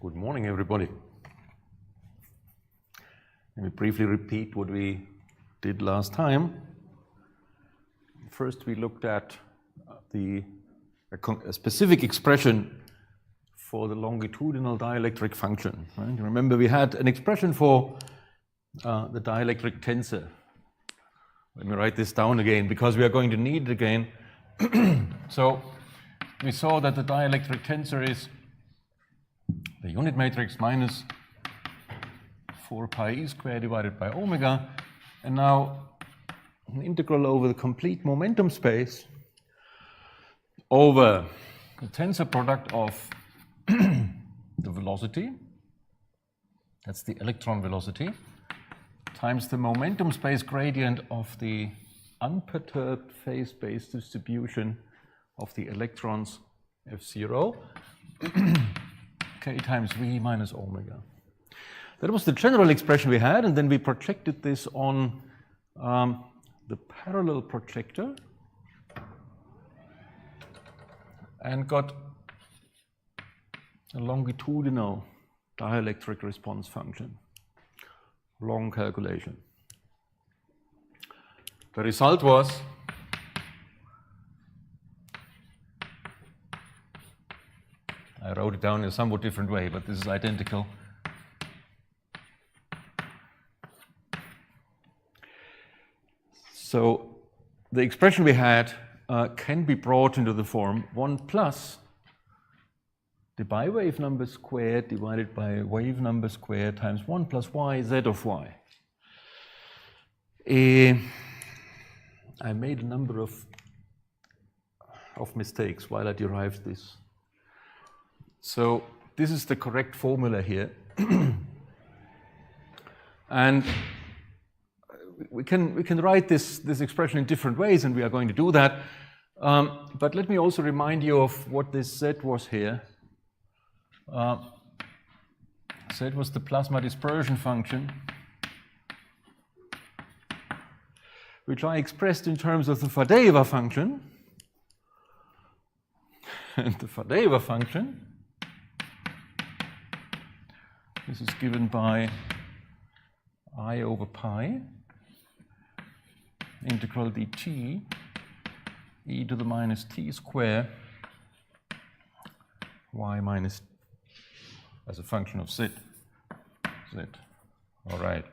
Good morning, everybody. Let me briefly repeat what we did last time. First, we looked at a specific expression for the longitudinal dielectric function. Right? Remember, we had an expression for the dielectric tensor. Let me write this down again, because we are going to need it again. So we saw that the dielectric tensor is the unit matrix minus 4 pi e squared divided by omega, and now an integral over the complete momentum space over the tensor product of the velocity, that's the electron velocity, times the momentum space gradient of the unperturbed phase-space distribution of the electrons F0 k times v minus omega. That was the general expression we had, and then we projected this on the parallel projector and got a longitudinal dielectric response function. Long calculation. The result was I wrote it down in a somewhat different way, but this is identical. So the expression we had can be brought into the form 1 plus the biwave number squared divided by wave number squared times 1 plus y z of y. I made a number of mistakes while I derived this. So this is the correct formula here. And we can write this expression in different ways, and we are going to do that. But let me also remind you of what this z was here. Z was the plasma dispersion function, which I expressed in terms of the Faddeeva function. And the Faddeeva function, this is given by I over pi integral dt e to the minus t square y minus as a function of z. All right.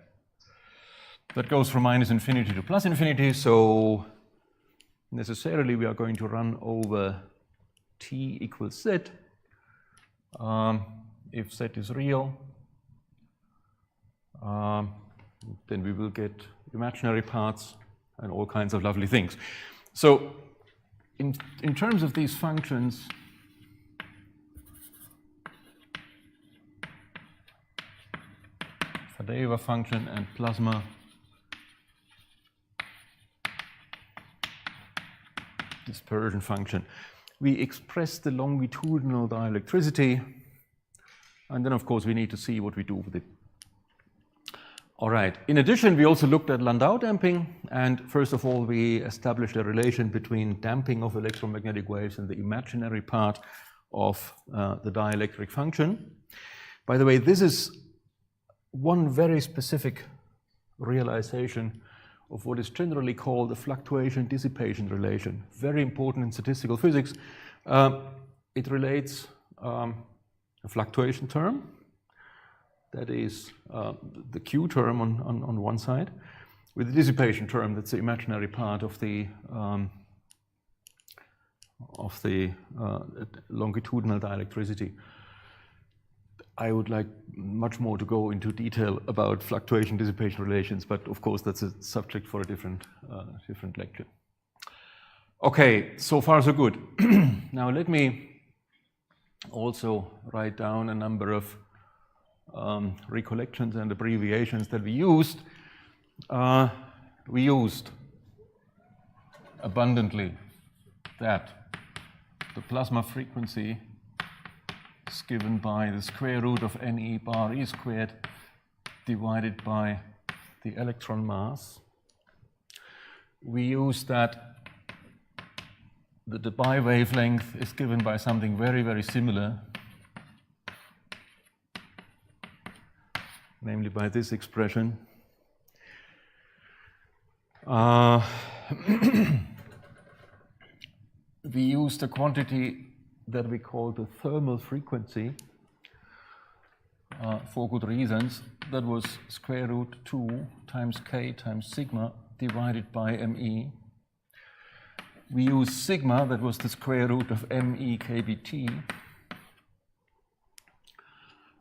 That goes from minus infinity to plus infinity, so necessarily we are going to run over t equals z. If z is real, then we will get imaginary parts and all kinds of lovely things. So in terms of these functions, Faddeeva function and plasma dispersion function, we express the longitudinal dielectricity, and then of course we need to see what we do with it. All right. In addition, we also looked at Landau damping, and first of all, we established a relation between damping of electromagnetic waves and the imaginary part of the dielectric function. By the way, this is one very specific realization of what is generally called the fluctuation-dissipation relation. Very important in statistical physics. It relates a fluctuation term, that is the Q term on one side, with the dissipation term, that's the imaginary part of the longitudinal dielectricity. I would like much more to go into detail about fluctuation-dissipation relations, but of course that's a subject for a different lecture. Okay, so far so good. Now let me also write down a number of recollections and abbreviations that we used. We used abundantly that the plasma frequency is given by the square root of Ne bar E squared divided by the electron mass. We used that the Debye wavelength is given by something very, very similar namely by this expression. We used a quantity that we call the thermal frequency for good reasons. That was square root 2 times k times sigma divided by me. We used sigma, that was the square root of me kBt.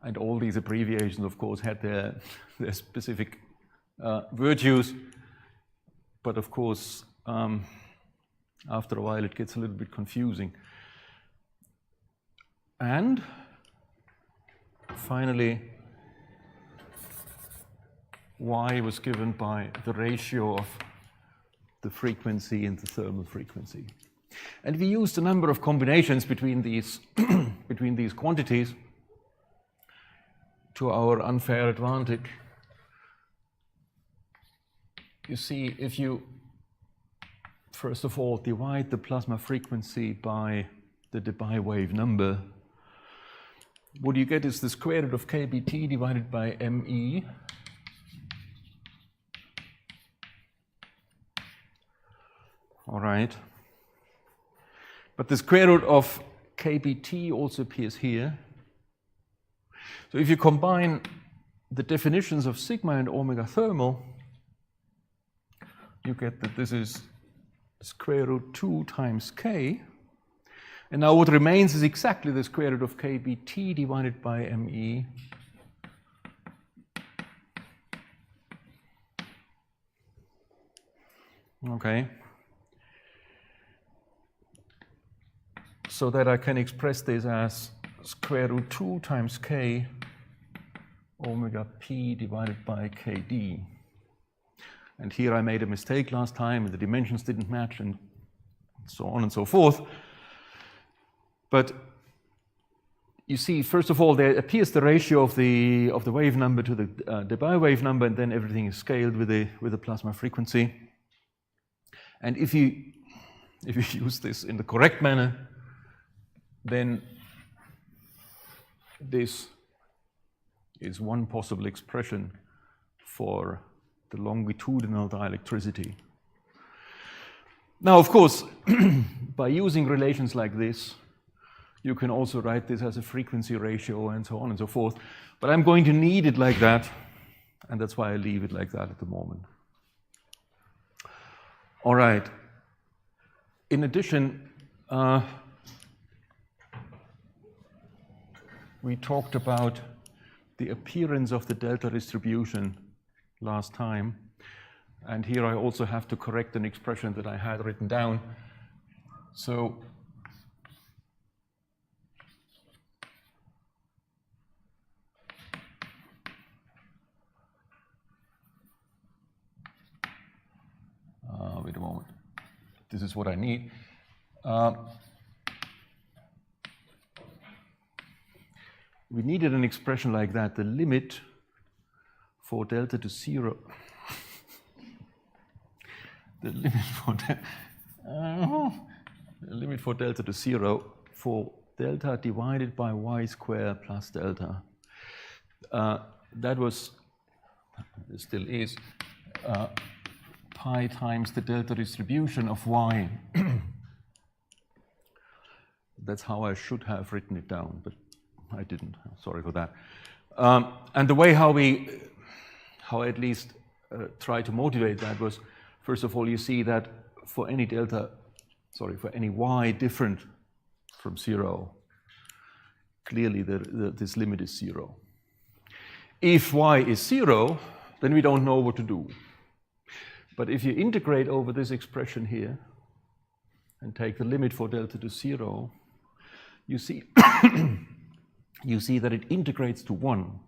And all these abbreviations, of course, had their specific virtues. But of course, after a while, it gets a little bit confusing. And finally, y was given by the ratio of the frequency and the thermal frequency. And we used a number of combinations between these, between these quantities to our unfair advantage. You see, if you, first of all, divide the plasma frequency by the Debye wave number, what you get is the square root of kBt divided by me. All right. But the square root of kBt also appears here. So if you combine the definitions of sigma and omega thermal, you get that this is square root 2 times k. And now what remains is exactly the square root of kBt divided by me. Okay. So that I can express this as square root 2 times k omega p divided by kd. And here I made a mistake last time, and the dimensions didn't match, and so on and so forth. But you see, first of all, there appears the ratio of the wave number to the Debye wave number, and then everything is scaled with the plasma frequency. And if you use this in the correct manner, then this is one possible expression for the longitudinal dielectricity. Now, of course, by using relations like this, you can also write this as a frequency ratio and so on and so forth. But I'm going to need it like that, and that's why I leave it like that at the moment. All right. In addition, we talked about the appearance of the delta distribution last time. And here I also have to correct an expression that I had written down. So wait a moment. This is what I need. We needed an expression like that, the limit for delta to 0. The limit for delta to 0 for delta divided by y squared plus delta. That was, it still is, pi times the delta distribution of y. That's how I should have written it down, but I didn't. Sorry for that. And the way how I at least try to motivate that was, first of all, you see that for any for any y different from 0, clearly this limit is 0. If y is 0, then we don't know what to do. But if you integrate over this expression here and take the limit for delta to 0, you see you see that it integrates to 1,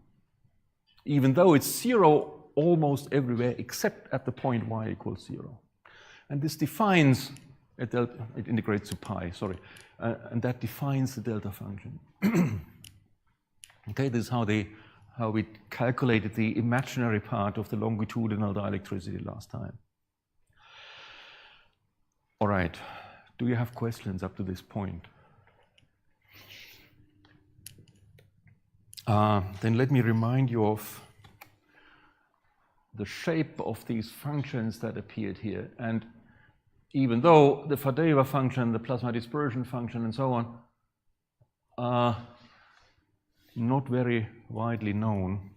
even though it's 0 almost everywhere except at the point y equals 0. And this defines a delta, it integrates to pi, sorry, and that defines the delta function. Okay, this is how we calculated the imaginary part of the longitudinal dielectricity last time. All right, do you have questions up to this point? Then let me remind you of the shape of these functions that appeared here. And even though the Faddeev function, the plasma dispersion function, and so on are not very widely known,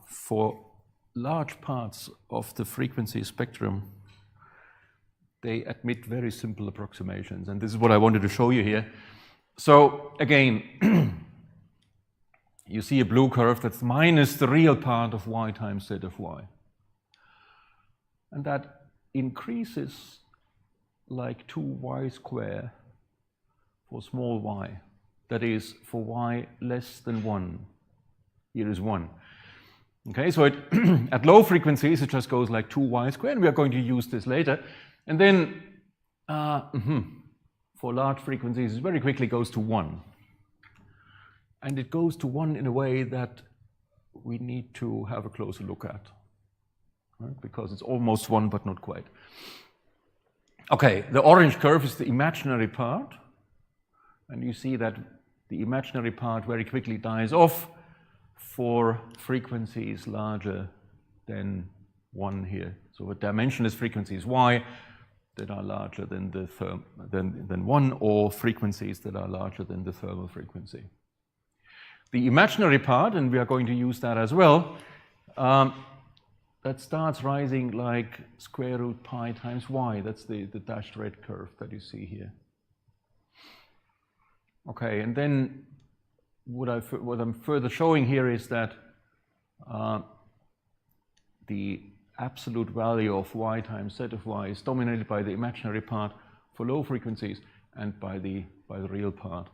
for large parts of the frequency spectrum, they admit very simple approximations. And this is what I wanted to show you here. So again, you see a blue curve that's minus the real part of y times z of y. And that increases like 2y squared for small y. That is, for y less than 1. Here is 1. Okay, so at low frequencies, it just goes like 2y squared, and we are going to use this later. And then for large frequencies, it very quickly goes to 1. And it goes to 1 in a way that we need to have a closer look at, right? Because it's almost 1, but not quite. Okay, the orange curve is the imaginary part. And you see that the imaginary part very quickly dies off for frequencies larger than 1 here. So a dimensionless frequencies y that are larger than than 1, or frequencies that are larger than the thermal frequency. The imaginary part, and we are going to use that as well, that starts rising like square root pi times y. That's the dashed red curve that you see here. Okay, and then what I'm further showing here is that the absolute value of y times z of y is dominated by the imaginary part for low frequencies and by the real part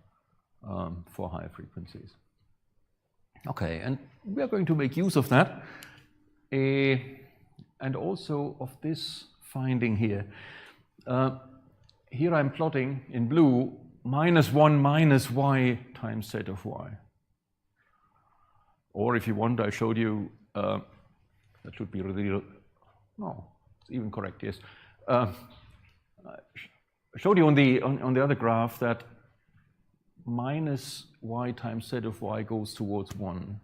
for high frequencies. Okay, and we are going to make use of that and also of this finding here. Here I'm plotting in blue -1 minus y times z of y. Or if you want, I showed you, that should be really, no, it's even correct, yes. I showed you on the other graph that minus y times z of y goes towards 1.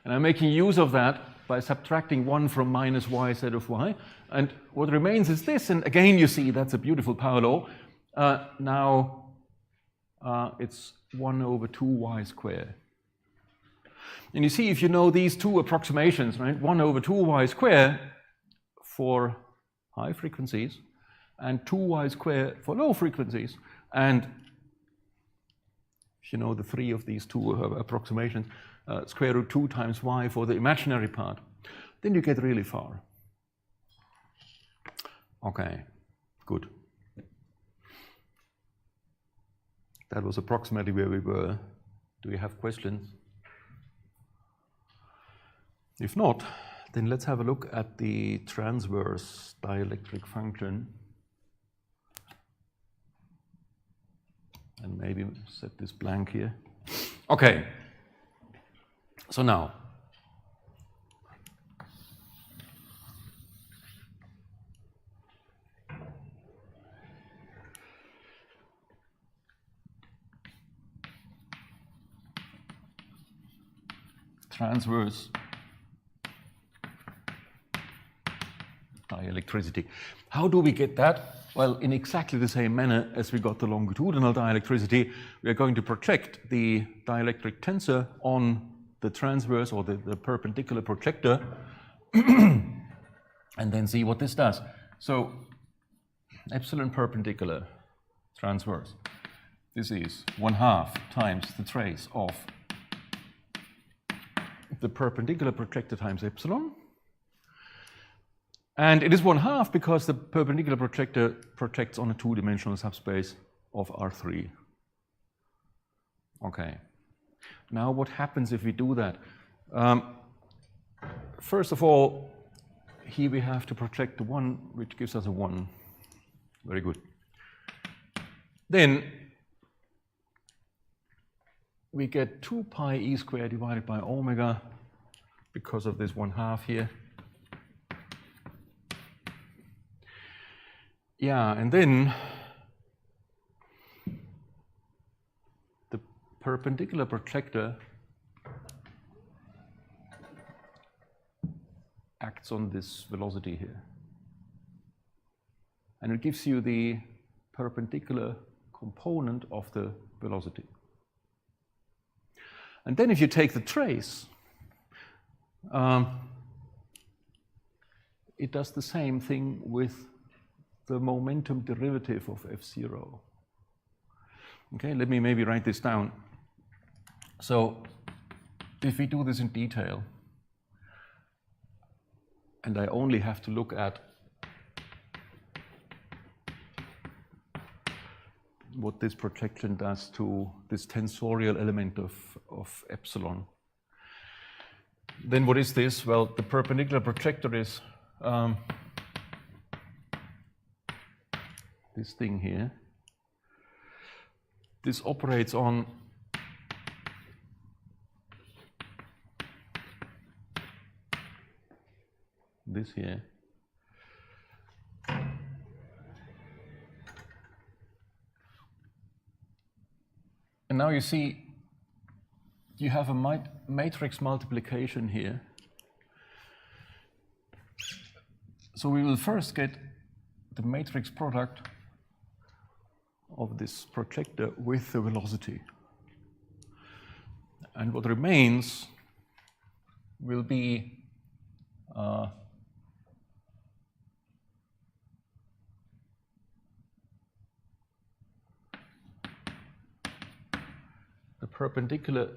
And I'm making use of that by subtracting 1 from minus y z of y. And what remains is this, and again you see that's a beautiful power law. Now it's 1 over 2y squared. And you see, if you know these two approximations, right, 1 over 2y squared for high frequencies and 2y squared for low frequencies, and if you know the three of these two approximations, square root 2 times y for the imaginary part, then you get really far. Okay, good. That was approximately where we were. Do you have questions? If not, then let's have a look at the transverse dielectric function. And maybe set this blank here. Okay. So now, transverse dielectricity. How do we get that? Well, in exactly the same manner as we got the longitudinal dielectricity, we are going to project the dielectric tensor on the transverse or the perpendicular projector and then see what this does. So epsilon perpendicular transverse. This is 1/2 times the trace of the perpendicular projector times epsilon. And it is 1/2 because the perpendicular projector projects on a two-dimensional subspace of R3. Okay. Now what happens if we do that? First of all, here we have to project the 1, which gives us a 1. Very good. Then we get 2 pi e squared divided by omega because of this 1/2 here. Yeah, and then the perpendicular projector acts on this velocity here. And it gives you the perpendicular component of the velocity. And then if you take the trace, it does the same thing with the momentum derivative of f0. Okay, let me maybe write this down. So if we do this in detail, and I only have to look at what this projection does to this tensorial element of epsilon. Then what is this? Well, the perpendicular projector is this thing here. This operates on this here. And now you see you have a matrix multiplication here. So we will first get the matrix product of this projector with the velocity. And what remains will be the perpendicular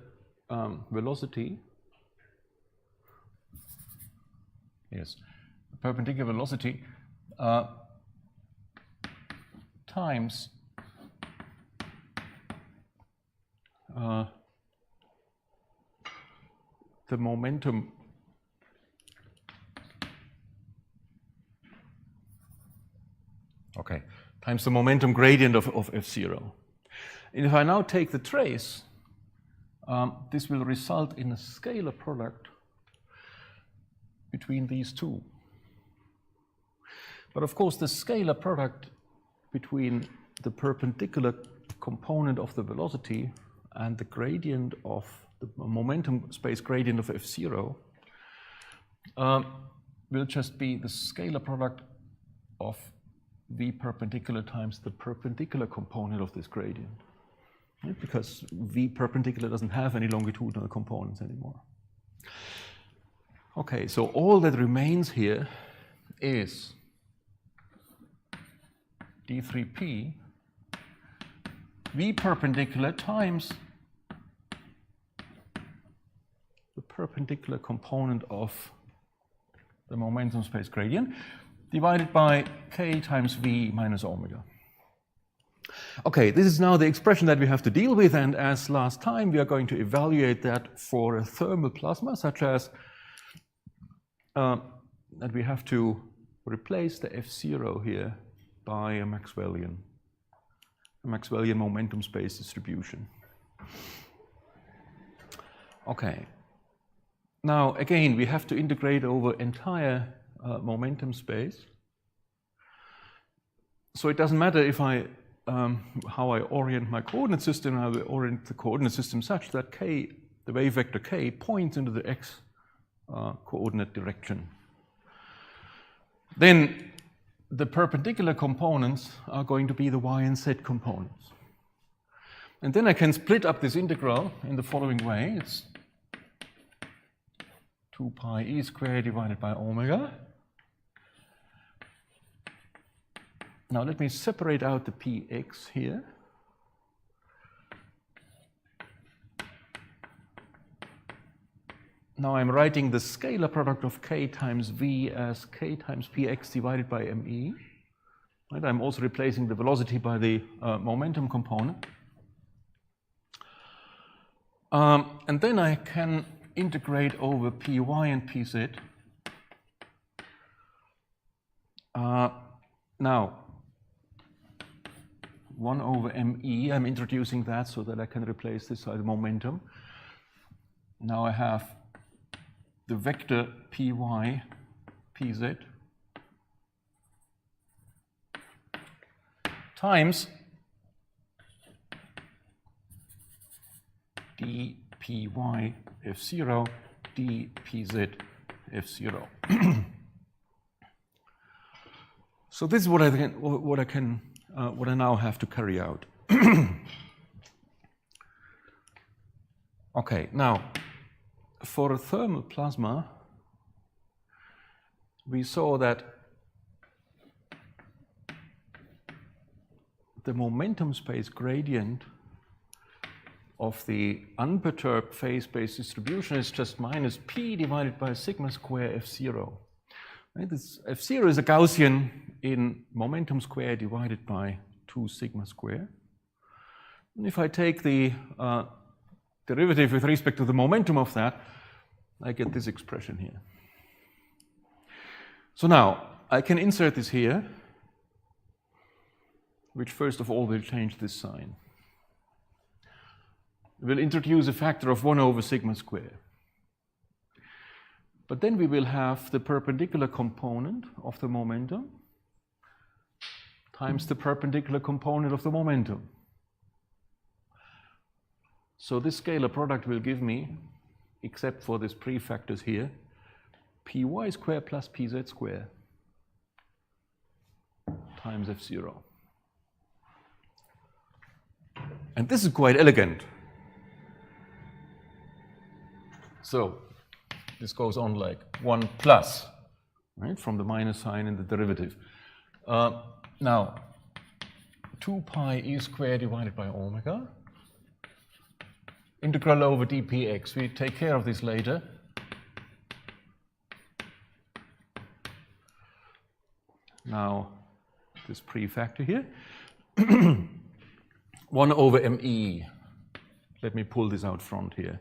velocity. Yes, the perpendicular velocity times the momentum times the momentum gradient of f0. And if I now take the trace, this will result in a scalar product between these two. But of course, the scalar product between the perpendicular component of the velocity and the gradient of the momentum space gradient of f0 will just be the scalar product of v perpendicular times the perpendicular component of this gradient. Right? Because v perpendicular doesn't have any longitudinal components anymore. Okay, so all that remains here is d3p v perpendicular times the perpendicular component of the momentum space gradient divided by k times v minus omega. Okay, this is now the expression that we have to deal with, and as last time, we are going to evaluate that for a thermal plasma, such as that we have to replace the f0 here by a Maxwellian momentum space distribution. Okay. Now, again, we have to integrate over entire momentum space. So it doesn't matter if how I orient my coordinate system. I will orient the coordinate system such that k, the wave vector k, points into the x coordinate direction. Then the perpendicular components are going to be the y and z components. And then I can split up this integral in the following way. It's 2 pi e squared divided by omega. Now let me separate out the px here. Now I'm writing the scalar product of k times v as k times px divided by me. Right? I'm also replacing the velocity by the momentum component. And then I can integrate over py and pz. Now, 1 over me, I'm introducing that so that I can replace this by the momentum. Now I have the vector py, pz times dpy f0 dpz F0. So this is what I now have to carry out. Okay, now for a thermal plasma, we saw that the momentum space gradient of the unperturbed phase-space distribution is just minus p divided by sigma square F0. Right? This F0 is a Gaussian in momentum square divided by 2 sigma square. And if I take the derivative with respect to the momentum of that, I get this expression here. So now I can insert this here, which first of all will change this sign. We'll introduce a factor of 1 over sigma square. But then we will have the perpendicular component of the momentum times the perpendicular component of the momentum. So this scalar product will give me, except for these prefactors here, py squared plus pz squared times F0. And this is quite elegant. So this goes on like 1 plus, right, from the minus sign in the derivative. Now, 2 pi e squared divided by omega, integral over dpx. We take care of this later. Now, this prefactor here, 1 over me. Let me pull this out front here,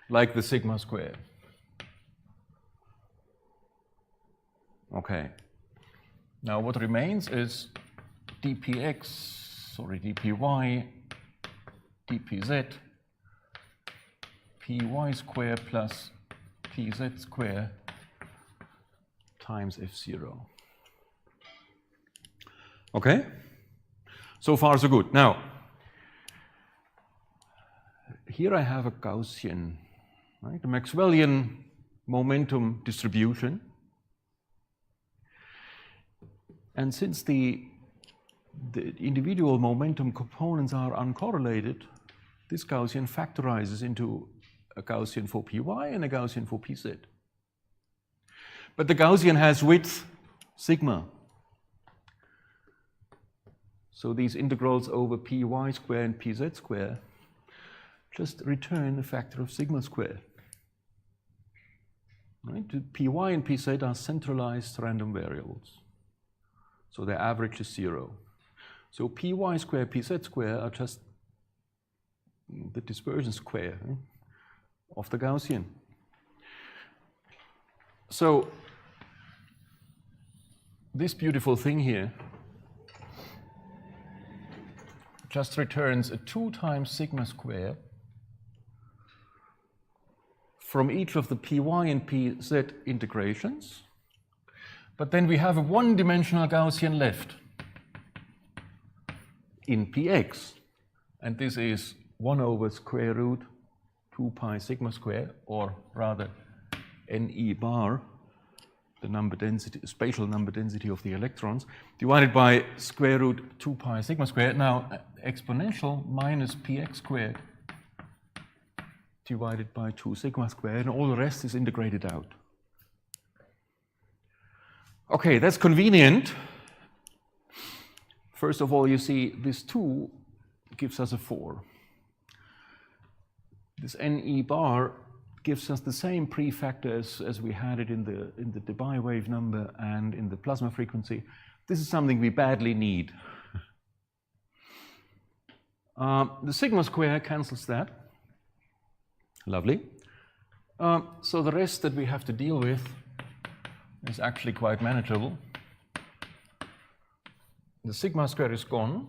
like the sigma square. Okay. Now what remains is dpy, dpz, py squared plus pz squared times F0. Okay? So far so good. Now, here I have a Gaussian, right? A Maxwellian momentum distribution. And since the individual momentum components are uncorrelated, this Gaussian factorizes into a Gaussian for py and a Gaussian for pz. But the Gaussian has width sigma. So these integrals over py squared and pz squared just return a factor of sigma squared. Right? The py and pz are centralized random variables. So their average is 0. So py squared, pz squared are just the dispersion square, right, of the Gaussian. So this beautiful thing here just returns a 2 times sigma squared from each of the py and pz integrations. But then we have a one-dimensional Gaussian left in px, and this is 1 over square root 2 pi sigma square, or rather Ne bar, the number density, spatial number density of the electrons, divided by square root 2 pi sigma square. Now exponential minus px squared divided by 2 sigma squared, and all the rest is integrated out. Okay, that's convenient. First of all, you see this 2 gives us a 4. This Ne bar gives us the same prefactor as we had it in the Debye wave number and in the plasma frequency. This is something we badly need. The sigma square cancels that. Lovely. So the rest that we have to deal with is actually quite manageable. The sigma square is gone.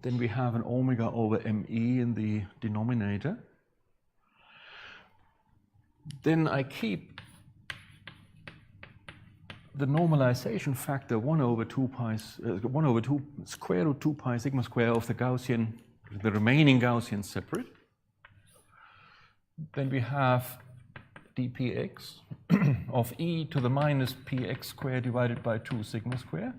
Then we have an omega over me in the denominator. Then I keep the normalization factor 1 over 2 square root 2 pi sigma square of the Gaussian, the remaining Gaussian separate. then we have dpx of e to the minus px squared divided by 2 sigma squared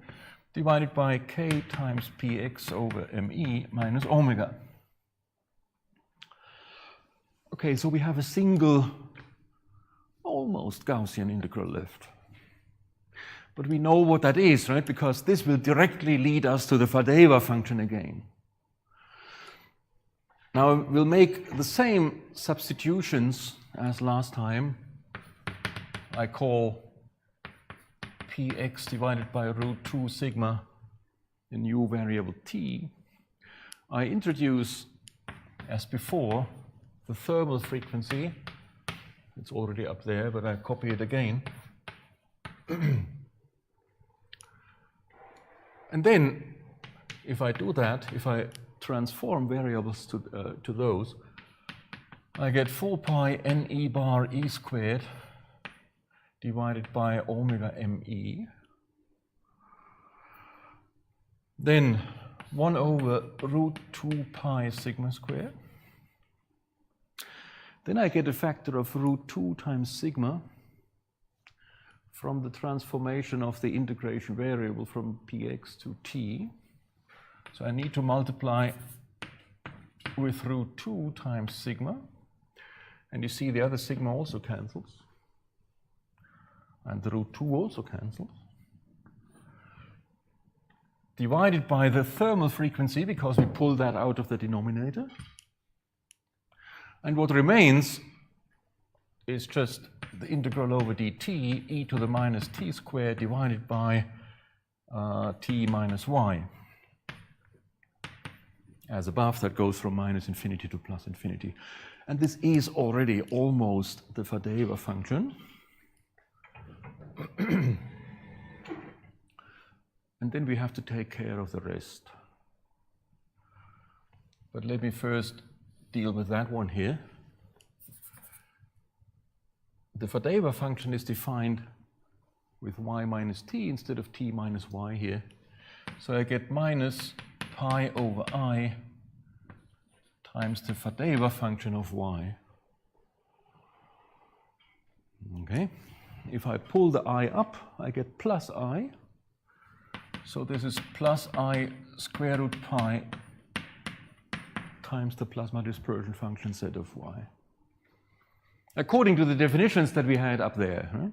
divided by k times px over me minus omega. Okay, so we have a single, almost Gaussian integral left. But we know what that is, right? Because this will directly lead us to the Faddeeva function again. Now we'll make the same substitutions as last time. I call px divided by root 2 sigma the new variable t. I introduce, as before, the thermal frequency. It's already up there, but I copy it again. And then, if I do that, if I transform variables to those, I get 4 pi ne bar e squared divided by omega me. Then 1 over root 2 pi sigma squared. Then I get a factor of root 2 times sigma from the transformation of the integration variable from px to t. So I need to multiply with root 2 times sigma. And you see the other sigma also cancels. And the root 2 also cancels. Divided by the thermal frequency, because we pull that out of the denominator. And what remains is just the integral over dt, e to the minus t squared divided by t minus y. As above, that goes from minus infinity to plus infinity. And this is already almost the Faddeeva function. And then we have to take care of the rest. But let me first deal with that one here. The Faddeeva function is defined with y minus t instead of t minus y here. So I get minus pi over I times the Faddeeva function of y. Okay. If I pull the I up, I get plus I. So this is plus I square root pi times the plasma dispersion function z of y. According to the definitions that we had up there. Right?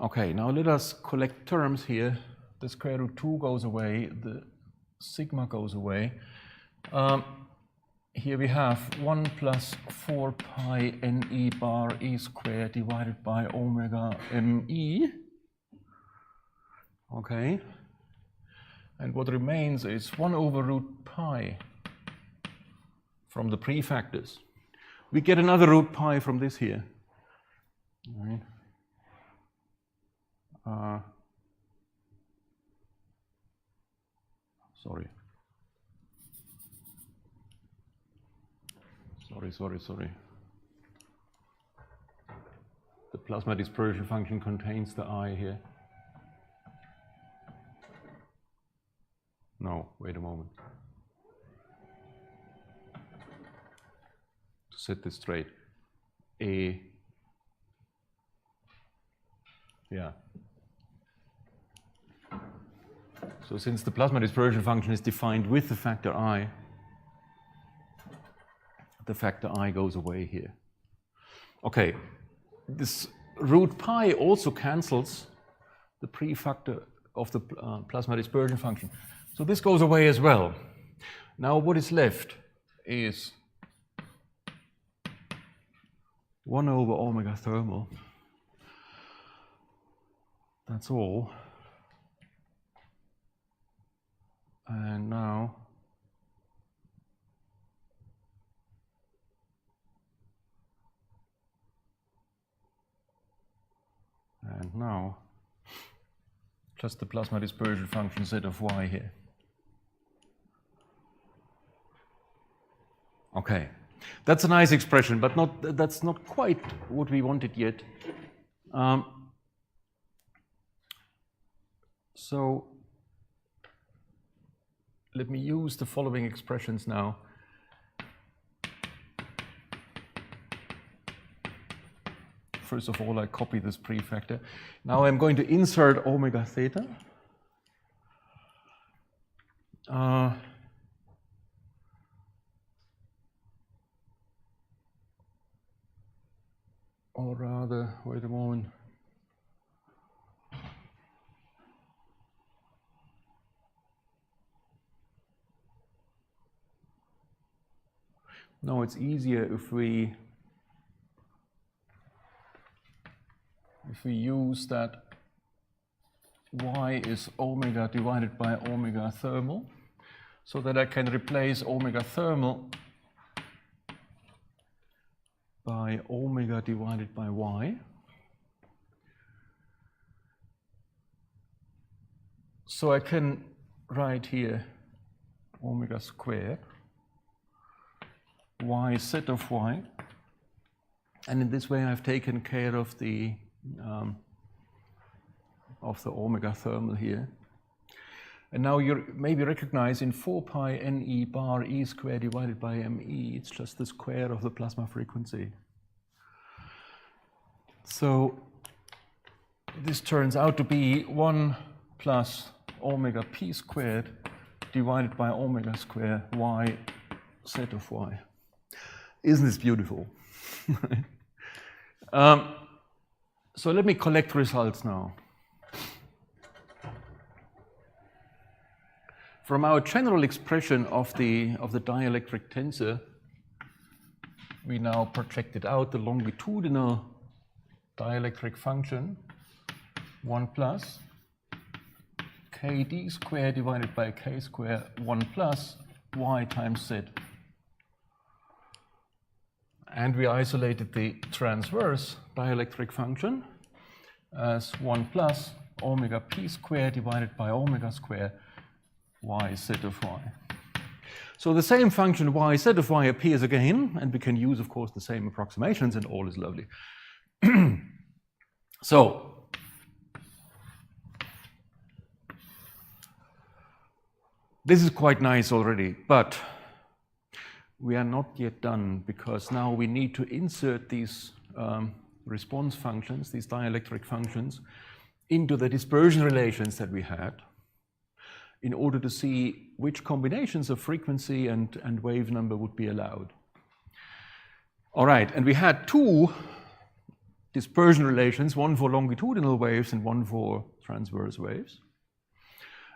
Okay, now let us collect terms here. The square root 2 goes away, the sigma goes away. Here we have 1 plus 4 pi ne bar e squared divided by omega me. Okay. And what remains is 1 over root pi from the prefactors. We get another root pi from this here. All right. Sorry. The plasma dispersion function contains the I here. No, wait a moment. To set this straight, yeah. So since the plasma dispersion function is defined with the factor I goes away here. Okay, this root pi also cancels the prefactor of the plasma dispersion function. So this goes away as well. Now what is left is 1 over omega thermal. That's all. And now just the plasma dispersion function z of y here. Okay, that's a nice expression, but that's not quite what we wanted yet. So let me use the following expressions now first of all, I copy this prefactor. Now I'm going to insert omega theta. Or rather, wait a moment. No, it's easier if we use that y is omega divided by omega thermal, so that I can replace omega thermal by omega divided by y. So I can write here omega squared y set of y, and in this way I've taken care of the omega thermal here. And now you maybe recognize in 4 pi Ne bar E squared divided by Me, it's just the square of the plasma frequency. So this turns out to be 1 plus omega p squared divided by omega square y set of y. Isn't this beautiful? So let me collect results now. From our general expression of the dielectric tensor, we now projected out the longitudinal dielectric function 1 plus kd squared divided by k squared 1 plus y times z. And we isolated the transverse dielectric function as 1 plus omega p squared divided by omega squared y z of y. So the same function y z of y appears again, and we can use, of course, the same approximations, and all is lovely. So this is quite nice already, but we are not yet done, because now we need to insert these response functions, these dielectric functions, into the dispersion relations that we had, in order to see which combinations of frequency and wave number would be allowed. All right, and we had 2 dispersion relations, one for longitudinal waves and one for transverse waves.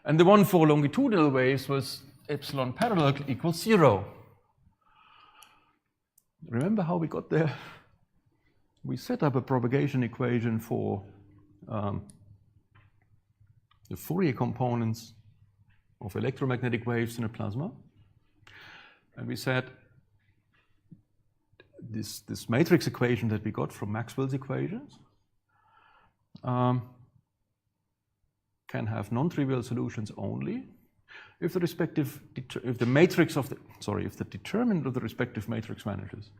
And the one for longitudinal waves was epsilon parallel equals 0. Remember how we got there? We set up a propagation equation for the Fourier components of electromagnetic waves in a plasma. And we said this matrix equation that we got from Maxwell's equations can have non-trivial solutions only if the determinant of the respective matrix vanishes.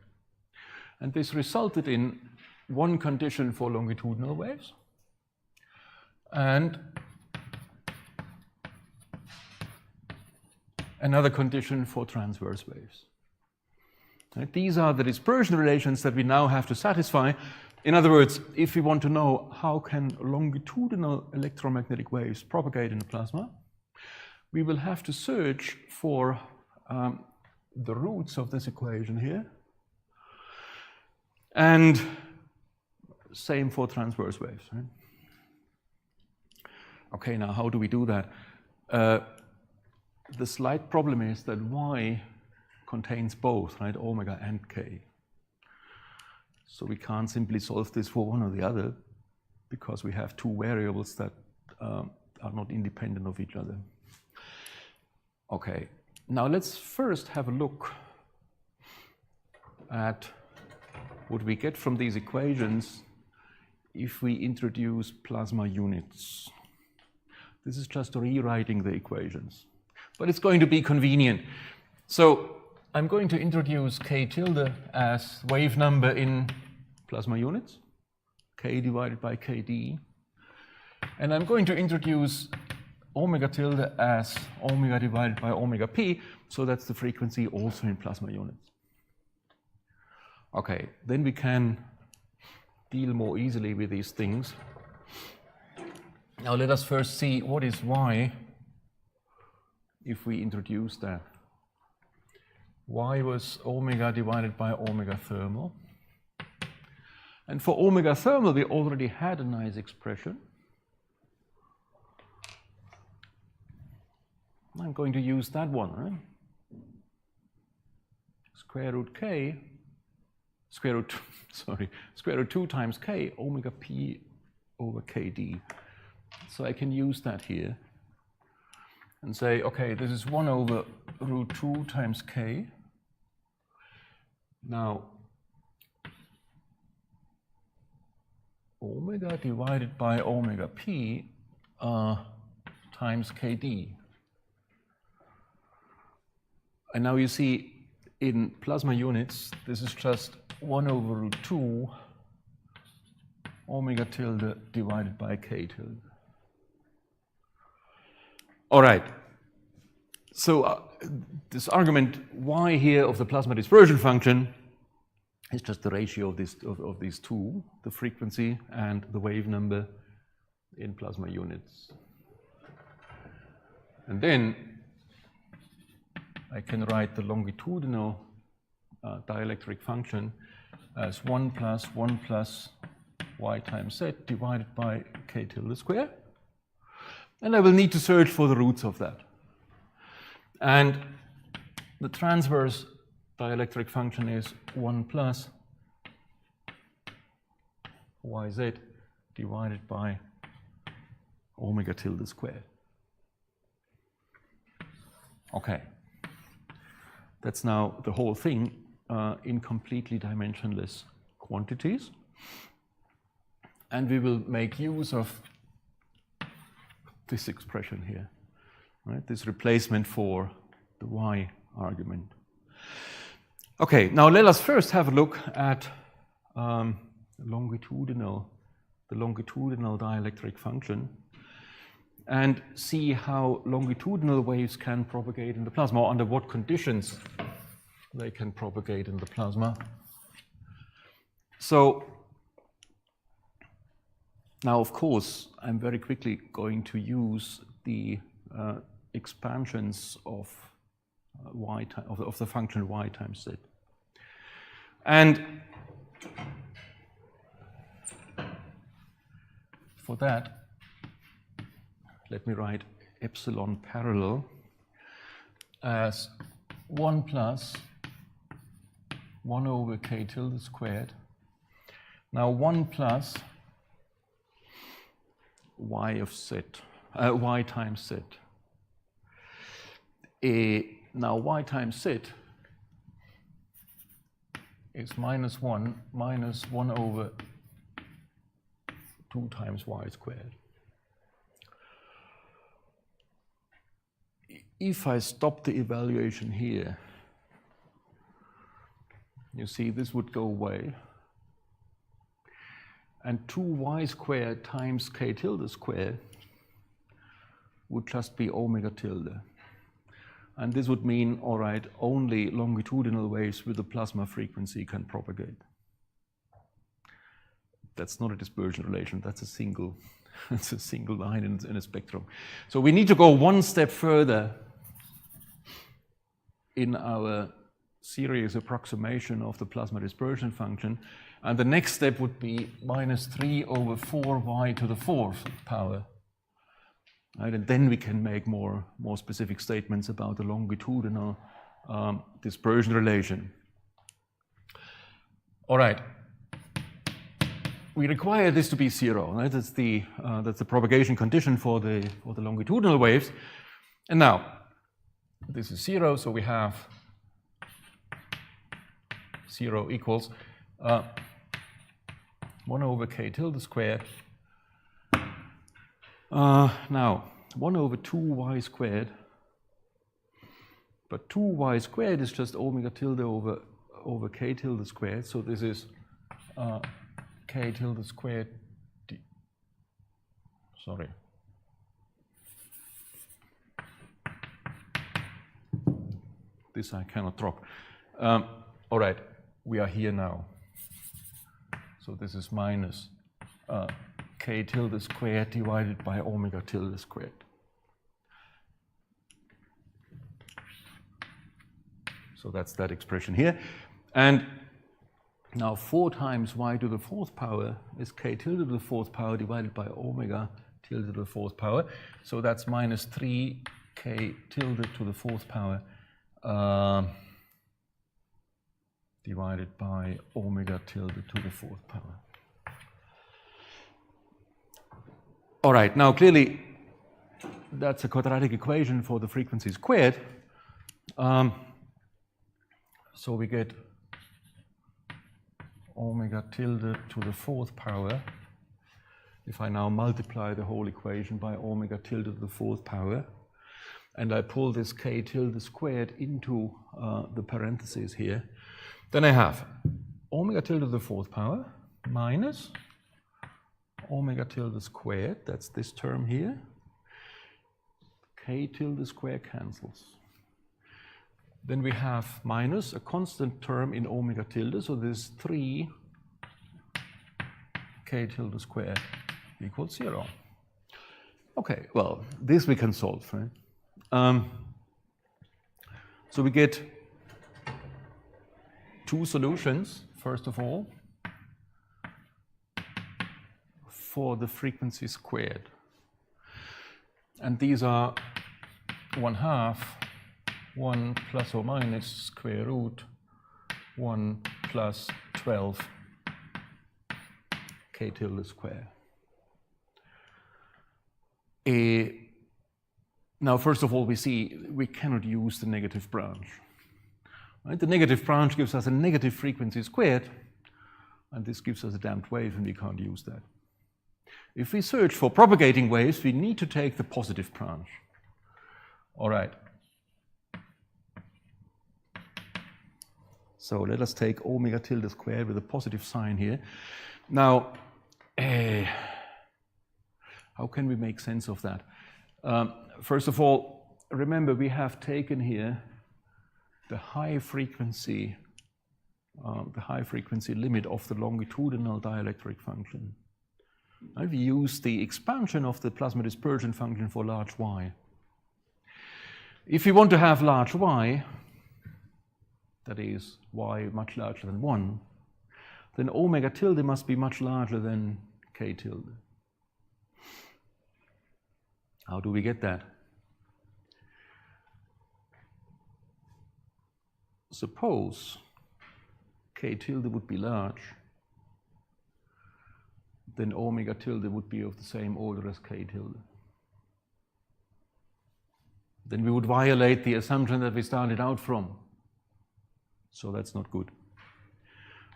And this resulted in one condition for longitudinal waves and another condition for transverse waves. Right? These are the dispersion relations that we now have to satisfy. In other words, if we want to know how can longitudinal electromagnetic waves propagate in a plasma, we will have to search for the roots of this equation here. And same for transverse waves. Right? Okay, now how do we do that? The slight problem is that y contains both, right, omega and k. So we can't simply solve this for one or the other, because we have 2 variables that are not independent of each other. Okay, now let's first have a look at what we get from these equations if we introduce plasma units. This is just rewriting the equations, but it's going to be convenient. So I'm going to introduce k tilde as wave number in plasma units, k divided by kd. And I'm going to introduce omega tilde as omega divided by omega p, so that's the frequency also in plasma units. Okay, then we can deal more easily with these things. Now let us first see what is y if we introduce that. Y was omega divided by omega thermal. And for omega thermal, we already had a nice expression. I'm going to use that one, right? Square root 2 times k omega p over kd. So I can use that here and say, okay, this is 1 over root 2 times k. Now, omega divided by omega p times kd. And now you see, in plasma units, this is just 1 over root 2 omega tilde divided by k tilde. All right. So this argument y here of the plasma dispersion function is just the ratio of these two, the frequency and the wave number in plasma units. And then I can write the longitudinal dielectric function as 1 plus y times z divided by k tilde square. And I will need to search for the roots of that. And the transverse dielectric function is 1 plus yz divided by omega tilde squared. Okay. That's now the whole thing in completely dimensionless quantities. And we will make use of this expression here, right? This replacement for the y argument. Okay, now let us first have a look at the longitudinal dielectric function and see how longitudinal waves can propagate in the plasma, or under what conditions they can propagate in the plasma. So now, of course, I'm very quickly going to use the expansions of of the function y times z. And for that, let me write epsilon parallel as 1 plus 1 over k tilde squared. Now 1 plus y of z, y times z. Now y times z is minus 1 over 2 times y squared. If I stop the evaluation here, you see this would go away. And 2y squared times k tilde squared would just be omega tilde. And this would mean, all right, only longitudinal waves with a plasma frequency can propagate. That's not a dispersion relation, that's a single, it's a single line in a spectrum. So we need to go one step further in our series approximation of the plasma dispersion function. And the next step would be minus 3 over 4y to the 4th power. Right? And then we can make more specific statements about the longitudinal dispersion relation. All right. We require this to be 0. Right? That's the propagation condition for the longitudinal waves. And now, this is 0, so we have 0 equals 1 over k tilde squared. Now, 1 over 2y squared, but 2y squared is just omega tilde over k tilde squared, so this is k tilde squared, sorry. This I cannot drop. All right, we are here now. So this is minus k tilde squared divided by omega tilde squared. So that's that expression here. And now 4 times y to the 4th power is k tilde to the 4th power divided by omega tilde to the 4th power. So that's minus 3k tilde to the 4th power divided by omega tilde to the 4th power. All right, now clearly that's a quadratic equation for the frequency squared. So we get omega tilde to the 4th power. If I now multiply the whole equation by omega tilde to the 4th power, and I pull this k tilde squared into the parentheses here, then I have omega tilde to the 4th power minus omega tilde squared, that's this term here. K tilde square cancels. Then we have minus a constant term in omega tilde, so this 3 k tilde squared equals 0. Okay, well, this we can solve, right? So we get 2 solutions, first of all, for the frequency squared. And these are 1/2 1 plus or minus square root 1 plus 12 k tilde square. Now, first of all, we see we cannot use the negative branch. Right? The negative branch gives us a negative frequency squared, and this gives us a damped wave, and we can't use that. If we search for propagating waves, we need to take the positive branch. All right. So let us take omega tilde squared with a positive sign here. Now, how can we make sense of that? First of all, remember we have taken here the high frequency limit of the longitudinal dielectric function. We use the expansion of the plasma dispersion function for large y. If we want to have large y, that is y much larger than 1, then omega tilde must be much larger than k tilde. How do we get that? Suppose k tilde would be large, then omega tilde would be of the same order as k tilde. Then we would violate the assumption that we started out from. So that's not good.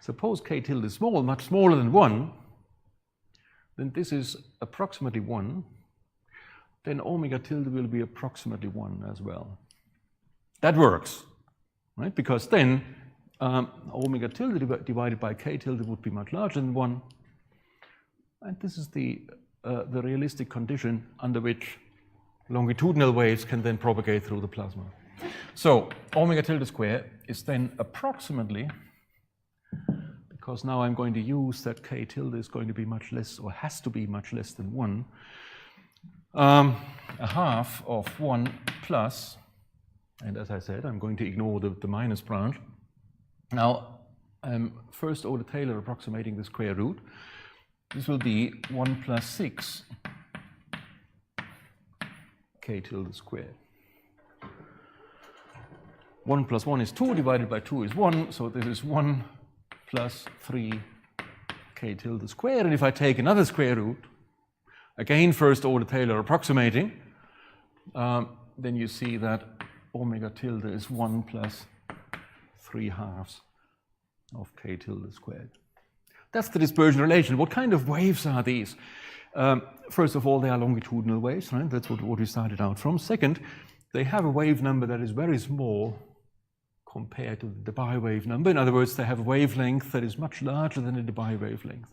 Suppose k tilde is small, much smaller than 1, then this is approximately 1, then omega tilde will be approximately 1 as well. That works, right? Because then omega tilde divided by k tilde would be much larger than 1. And this is the realistic condition under which longitudinal waves can then propagate through the plasma. So omega tilde square is then approximately, because now I'm going to use that k tilde is going to be much less, or has to be much less than 1, a half of 1 plus, and as I said, I'm going to ignore the minus branch. Now, I'm first order Taylor approximating the square root. This will be 1 plus 6 k tilde squared. 1 plus 1 is 2, divided by 2 is 1, so this is 1 plus 3 k tilde squared. And if I take another square root, again first order Taylor approximating, then you see that omega tilde is 1 plus 3/2 of k tilde squared. That's the dispersion relation. What kind of waves are these? First of all, they are longitudinal waves, right? That's what we started out from. Second, they have a wave number that is very small compared to the Debye wave number. In other words, they have a wavelength that is much larger than the Debye wavelength.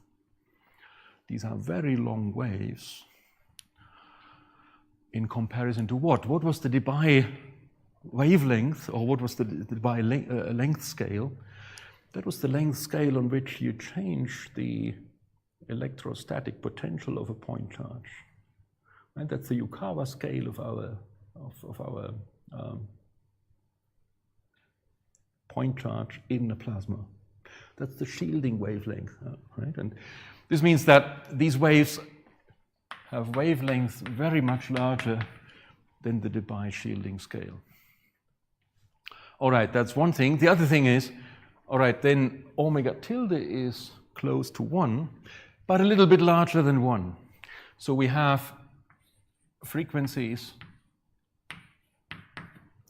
These are very long waves in comparison to what? What was the Debye wavelength, or what was the Debye length scale? That was the length scale on which you change the electrostatic potential of a point charge. And that's the Yukawa scale of our point charge in a plasma. That's the shielding wavelength, right? And this means that these waves have wavelengths very much larger than the Debye shielding scale. All right, that's one thing. The other thing is, all right, then omega tilde is close to 1, but a little bit larger than 1. So we have frequencies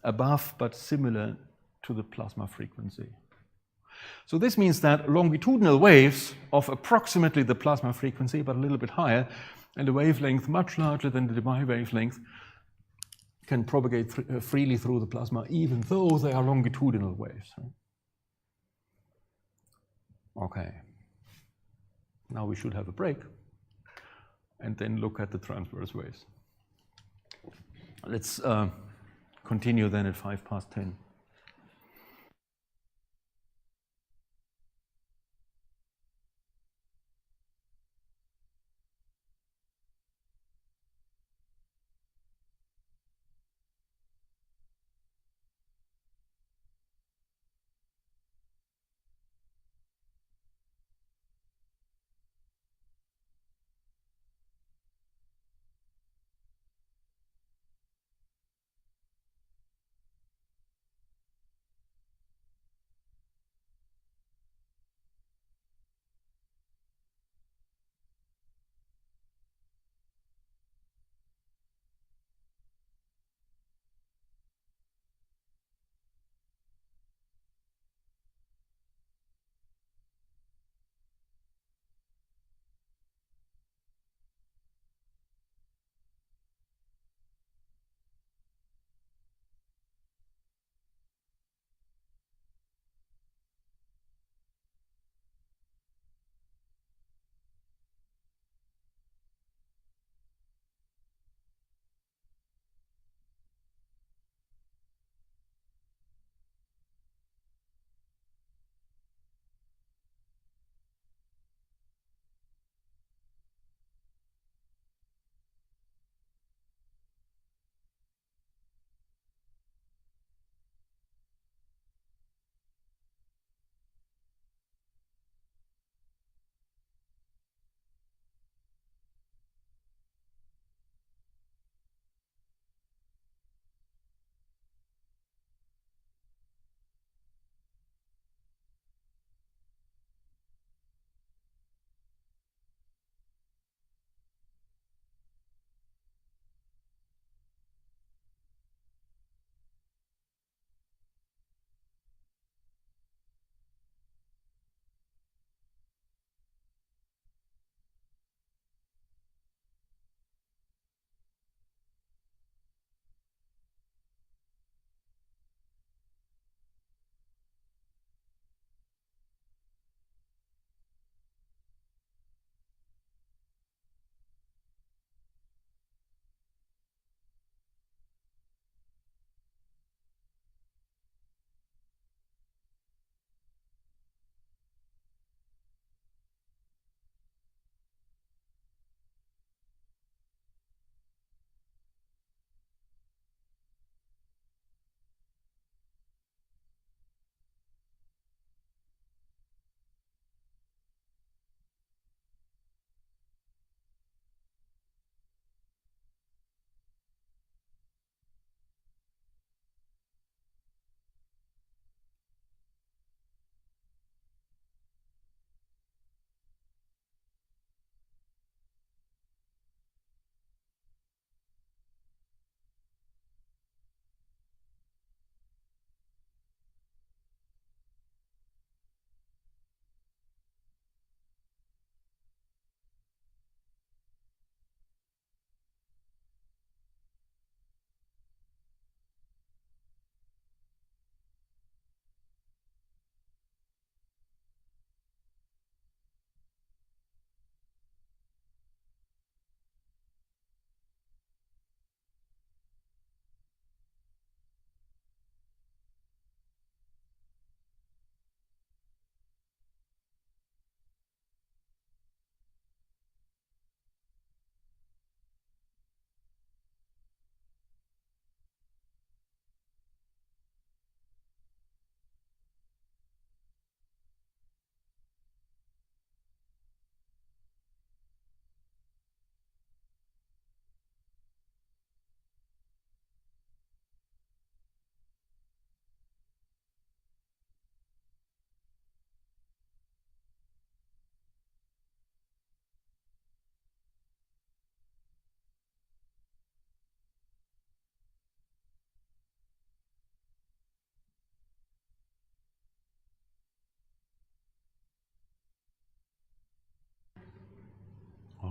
above but similar to the plasma frequency. So this means that longitudinal waves of approximately the plasma frequency, but a little bit higher, and a wavelength much larger than the Debye wavelength, can propagate freely through the plasma, even though they are longitudinal waves. Okay. Now we should have a break, and then look at the transverse waves. Let's continue then at 10:05.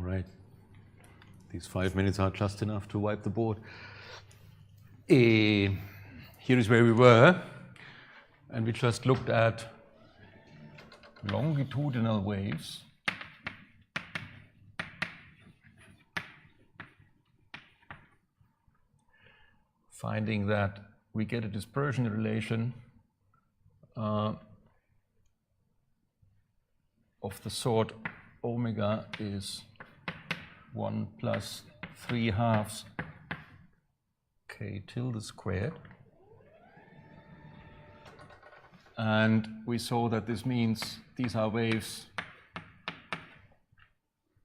right. These 5 minutes are just enough to wipe the board. Here is where we were, and we just looked at longitudinal waves. Finding that we get a dispersion relation of the sort omega is 1 plus 3/2 k tilde squared. And we saw that this means these are waves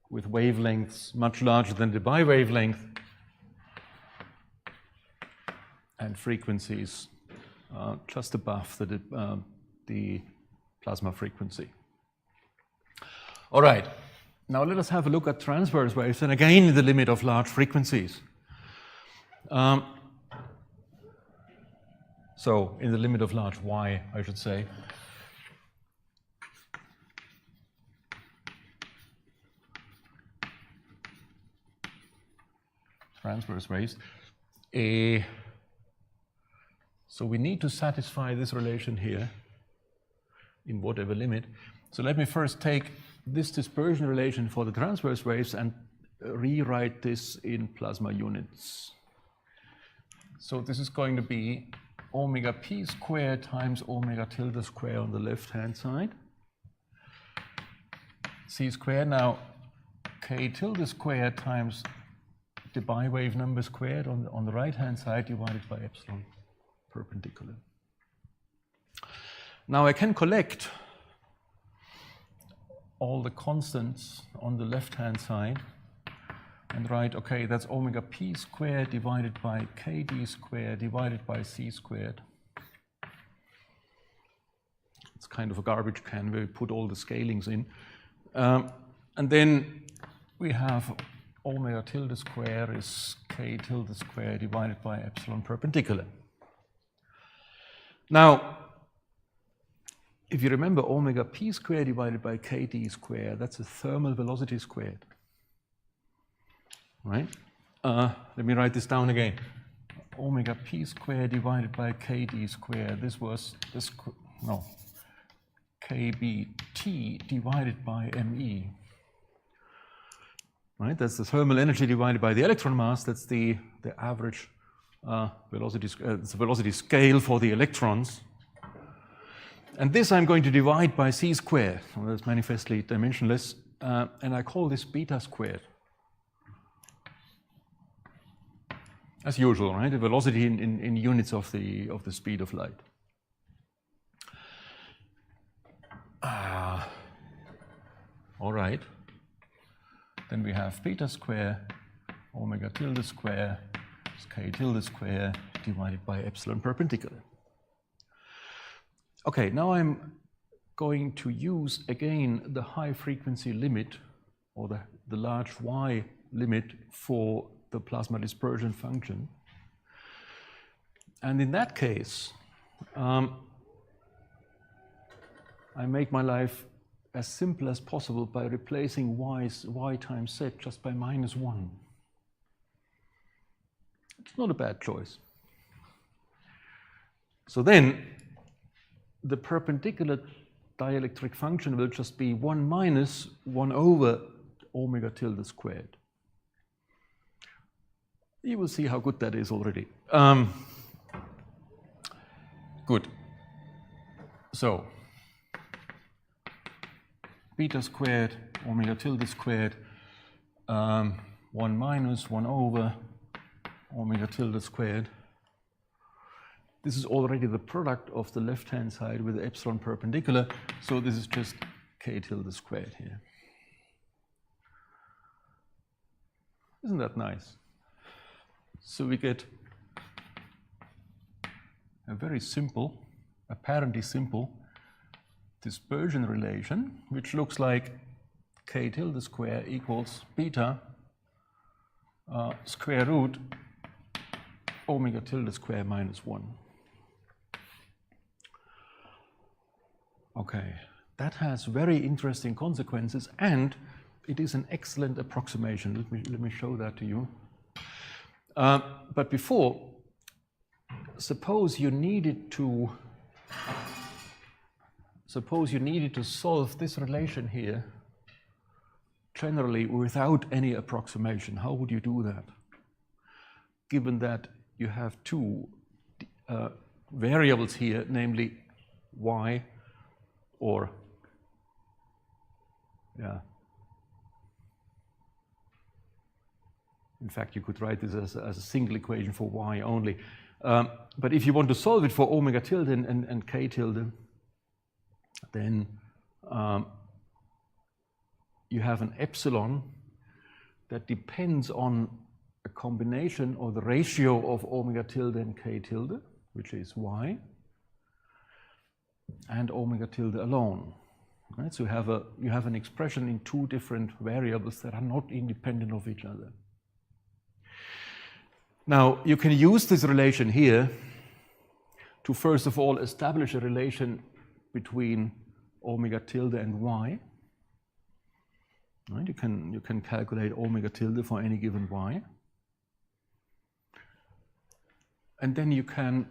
with wavelengths much larger than the bi-wavelength and frequencies just above the plasma frequency. All right, now let us have a look at transverse waves, and again in the limit of large frequencies. So in the limit of large y, I should say. Transverse waves. So we need to satisfy this relation here in whatever limit. So let me first take this dispersion relation for the transverse waves and rewrite this in plasma units. So this is going to be omega p squared times omega tilde squared on the left-hand side. C squared now k tilde squared times the bi-wave number squared on the right-hand side divided by epsilon perpendicular. Now I can collect all the constants on the left-hand side and write, okay, that's omega p squared divided by kd squared divided by c squared. It's kind of a garbage can where we put all the scalings in. And then we have omega tilde squared is k tilde squared divided by epsilon perpendicular. Now, if you remember omega p squared divided by kd squared, that's a thermal velocity squared. Right? Let me write this down again. Omega p squared divided by kd squared. This was this, no, kbt divided by me. Right? That's the thermal energy divided by the electron mass. That's the average velocity. It's a velocity scale for the electrons. And this I'm going to divide by c squared. Well, that's manifestly dimensionless, and I call this beta squared. As usual, right? The velocity in units of the speed of light. All right. Then we have beta square omega tilde square is k tilde square divided by epsilon perpendicular. Okay, now I'm going to use again the high frequency limit or the large y limit for the plasma dispersion function. And in that case, I make my life as simple as possible by replacing y times z just by -1. It's not a bad choice. So then, the perpendicular dielectric function will just be 1 minus 1 over omega tilde squared. You will see how good that is already. Good. So, beta squared, omega tilde squared, 1 minus 1 over omega tilde squared. This is already the product of the left-hand side with the epsilon perpendicular, so this is just k tilde squared here. Isn't that nice? So we get a very simple, apparently simple, dispersion relation, which looks like k tilde square equals beta square root omega tilde square minus 1. Okay, that has very interesting consequences, and it is an excellent approximation. Let me show that to you. But before, suppose you needed to solve this relation here generally without any approximation. How would you do that? Given that you have two variables here, namely y or, in fact, you could write this as a single equation for y only. But if you want to solve it for omega tilde and k tilde, then you have an epsilon that depends on a combination or the ratio of omega tilde and k tilde, which is y, and omega tilde alone. Right? So you have an expression in two different variables that are not independent of each other. Now, you can use this relation here to first of all establish a relation between omega tilde and y. Right? You can calculate omega tilde for any given y. And then you can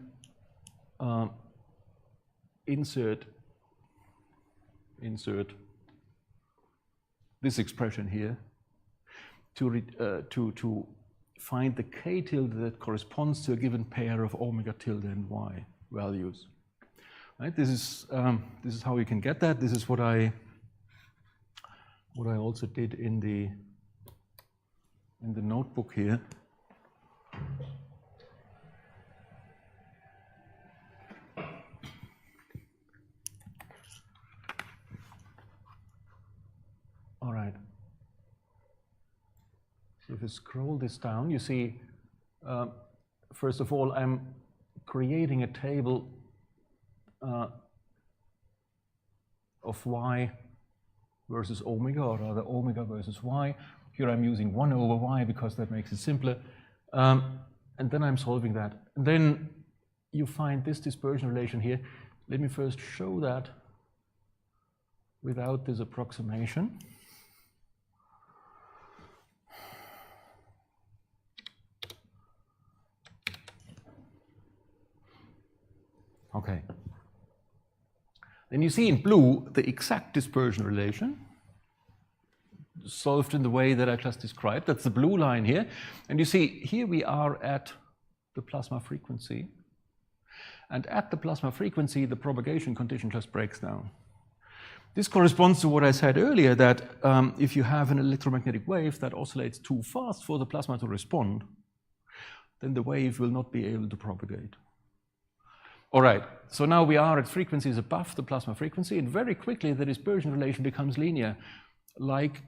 insert this expression here to find the k tilde that corresponds to a given pair of omega tilde and y values. Right? This is how you can get that. This is what I also did in the notebook here. All right. So if you scroll this down, you see, first of all, I'm creating a table of y versus omega, or rather omega versus y. Here I'm using 1 over y because that makes it simpler. And then I'm solving that. And then you find this dispersion relation here. Let me first show that without this approximation. Okay. Then you see in blue the exact dispersion relation solved in the way that I just described. That's the blue line here. And you see here we are at the plasma frequency. And at the plasma frequency, the propagation condition just breaks down. This corresponds to what I said earlier, that if you have an electromagnetic wave that oscillates too fast for the plasma to respond, then the wave will not be able to propagate. All right, so now we are at frequencies above the plasma frequency, and very quickly the dispersion relation becomes linear, like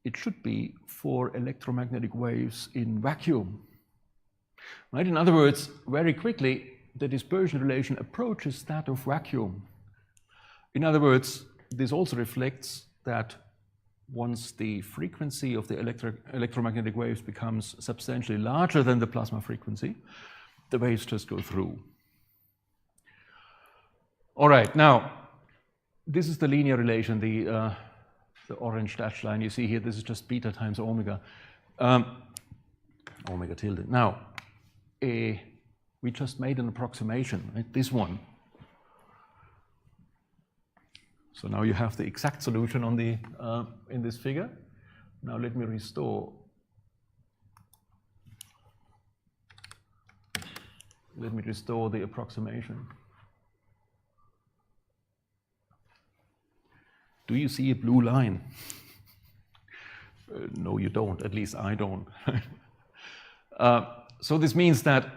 it should be for electromagnetic waves in vacuum. Right? In other words, very quickly the dispersion relation approaches that of vacuum. In other words, this also reflects that once the frequency of the electromagnetic waves becomes substantially larger than the plasma frequency, the waves just go through. All right, now, this is the linear relation, the orange dashed line you see here. This is just beta times omega, omega tilde. Now, we just made an approximation, right? This one. So now you have the exact solution on the in this figure. Now let me restore. Let me restore the approximation. Do you see a blue line? No, you don't. At least I don't. So this means that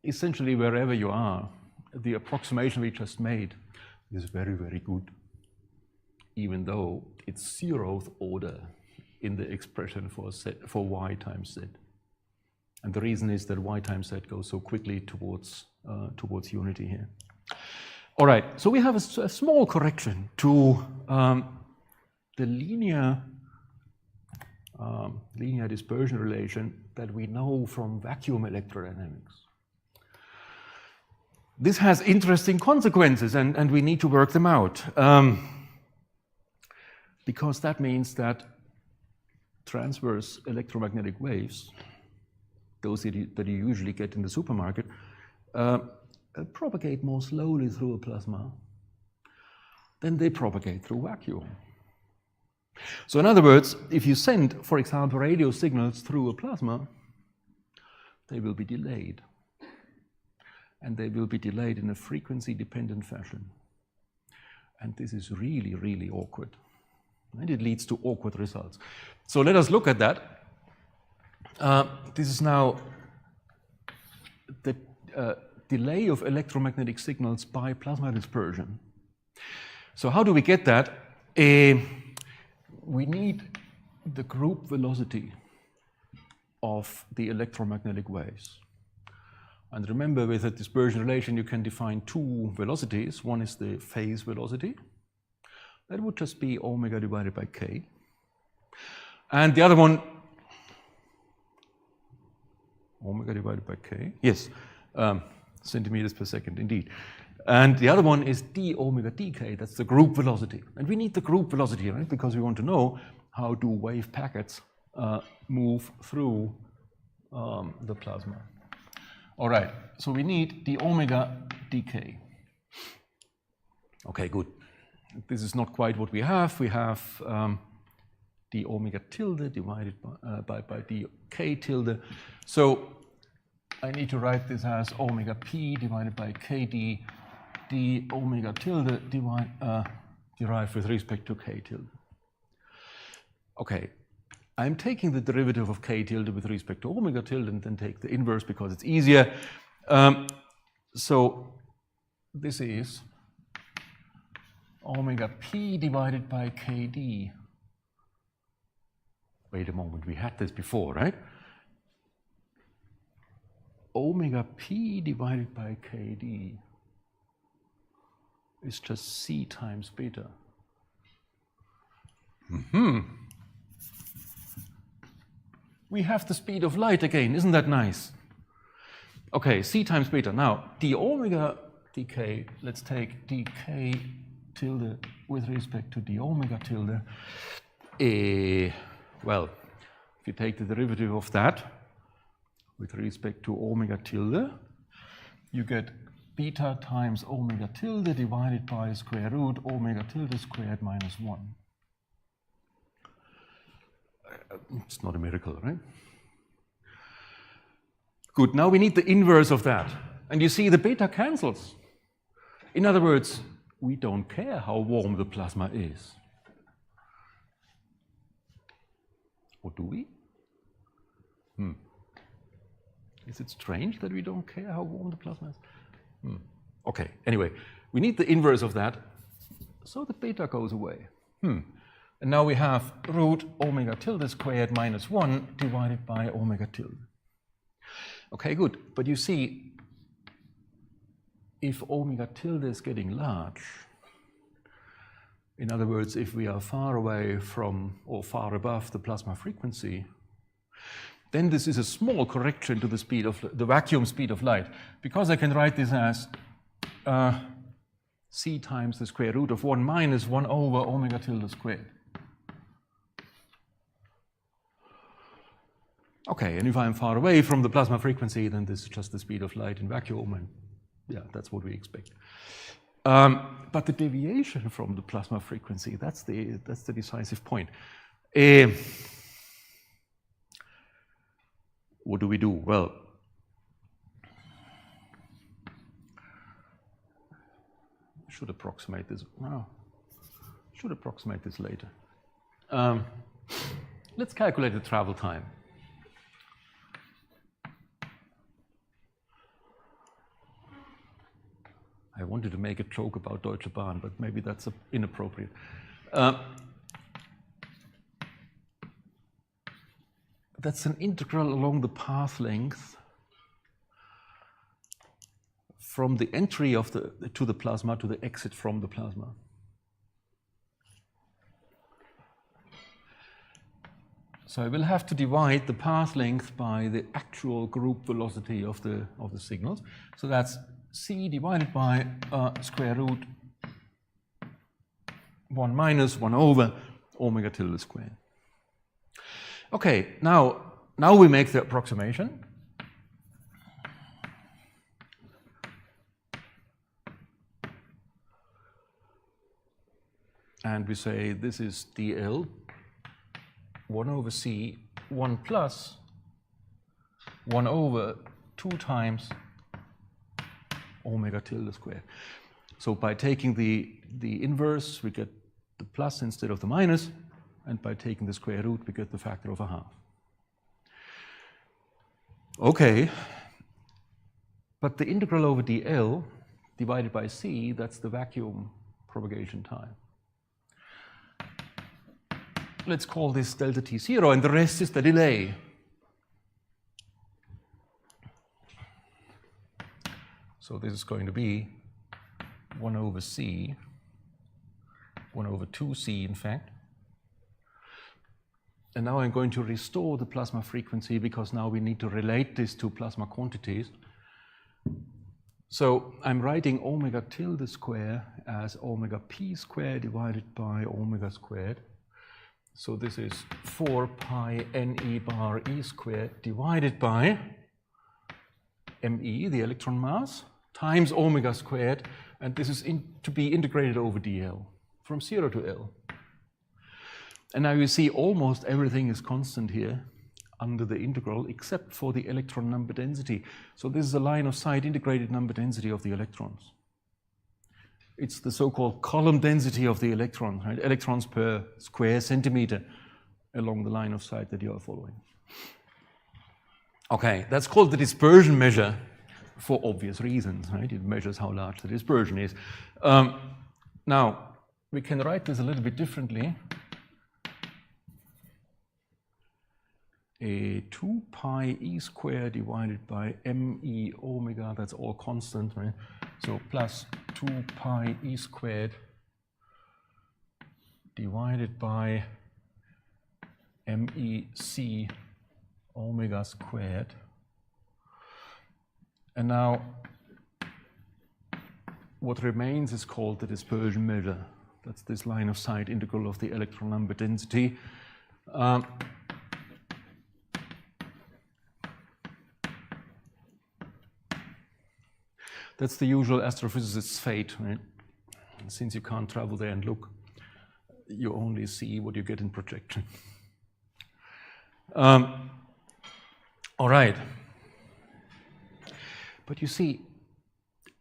essentially wherever you are, the approximation we just made is very, very good, even though it's 0th order in the expression for y times z. And the reason is that y times z goes so quickly towards unity here. All right, so we have a small correction to the linear dispersion relation that we know from vacuum electrodynamics. This has interesting consequences, and we need to work them out. Because that means that transverse electromagnetic waves, those that you usually get in the supermarket, propagate more slowly through a plasma than they propagate through vacuum. So in other words, if you send, for example, radio signals through a plasma, they will be delayed. And they will be delayed in a frequency-dependent fashion. And this is really, really awkward. And it leads to awkward results. So let us look at that. This is now the delay of electromagnetic signals by plasma dispersion. So how do we get that? We need the group velocity of the electromagnetic waves. And remember, with a dispersion relation, you can define two velocities. One is the phase velocity. That would just be omega divided by k. And the other one, omega divided by k, yes, centimeters per second, indeed. And the other one is d omega dk, that's the group velocity. And we need the group velocity, right? Because we want to know how do wave packets move through the plasma. All right, so we need d omega dk. Okay, good. This is not quite what we have. We have d omega tilde divided by dk tilde. So I need to write this as omega p divided by kd d omega tilde derived with respect to k tilde. Okay, I'm taking the derivative of k tilde with respect to omega tilde and then take the inverse because it's easier. So this is omega p divided by kd. Wait a moment, we had this before, right? Omega p divided by kd is just c times beta. We have the speed of light again, isn't that nice? Okay, c times beta. Now, d omega dk, let's take dk tilde with respect to d omega tilde. Well, if you take the derivative of that with respect to omega tilde, you get beta times omega tilde divided by square root omega tilde squared minus 1. It's not a miracle, right? Good, now we need the inverse of that. And you see the beta cancels. In other words, we don't care how warm the plasma is. Or do we? Is it strange that we don't care how warm the plasma is? Okay, anyway, we need the inverse of that, so the beta goes away. And now we have root omega tilde squared minus 1 divided by omega tilde. Okay, good, but you see, if omega tilde is getting large, in other words, if we are far away from or far above the plasma frequency, then this is a small correction to the speed of the vacuum speed of light, because I can write this as c times the square root of 1 minus 1 over omega tilde squared. Okay, and if I'm far away from the plasma frequency, then this is just the speed of light in vacuum, and yeah, that's what we expect. But the deviation from the plasma frequency, that's the decisive point. What do we do? Well, should approximate this. No, should approximate this later. Let's calculate the travel time. I wanted to make a joke about Deutsche Bahn, but maybe that's inappropriate. That's an integral along the path length from the entry of to the plasma to the exit from the plasma. So I will have to divide the path length by the actual group velocity of the signals. So that's c divided by square root 1 minus 1 over omega tilde squared. Okay, now we make the approximation. And we say this is dl 1 over c 1 plus 1 over 2 times omega tilde squared. So by taking the inverse, we get the plus instead of the minus, and by taking the square root, we get the factor of a half. Okay, but the integral over dl divided by c, that's the vacuum propagation time. Let's call this delta t0, and the rest is the delay. So this is going to be 1 over c, 1 over 2c, in fact. And now I'm going to restore the plasma frequency, because now we need to relate this to plasma quantities. So I'm writing omega tilde square as omega p squared divided by omega squared. So this is 4 pi Ne bar E squared divided by Me, the electron mass, times omega squared, and this is to be integrated over dl from 0 to L. And now you see almost everything is constant here under the integral except for the electron number density. So this is a line of sight integrated number density of the electrons. It's the so-called column density of the electrons, right? Electrons per square centimeter along the line of sight that you are following. Okay, that's called the dispersion measure for obvious reasons, right? It measures how large the dispersion is. Now, we can write this a little bit differently. A 2 pi E squared divided by Me omega, that's all constant, right? So plus 2 pi E squared divided by MEC omega squared. And now what remains is called the dispersion measure. That's this line of sight integral of the electron number density. That's the usual astrophysicist's fate, right? Since you can't travel there and look, you only see what you get in projection. All right. But you see,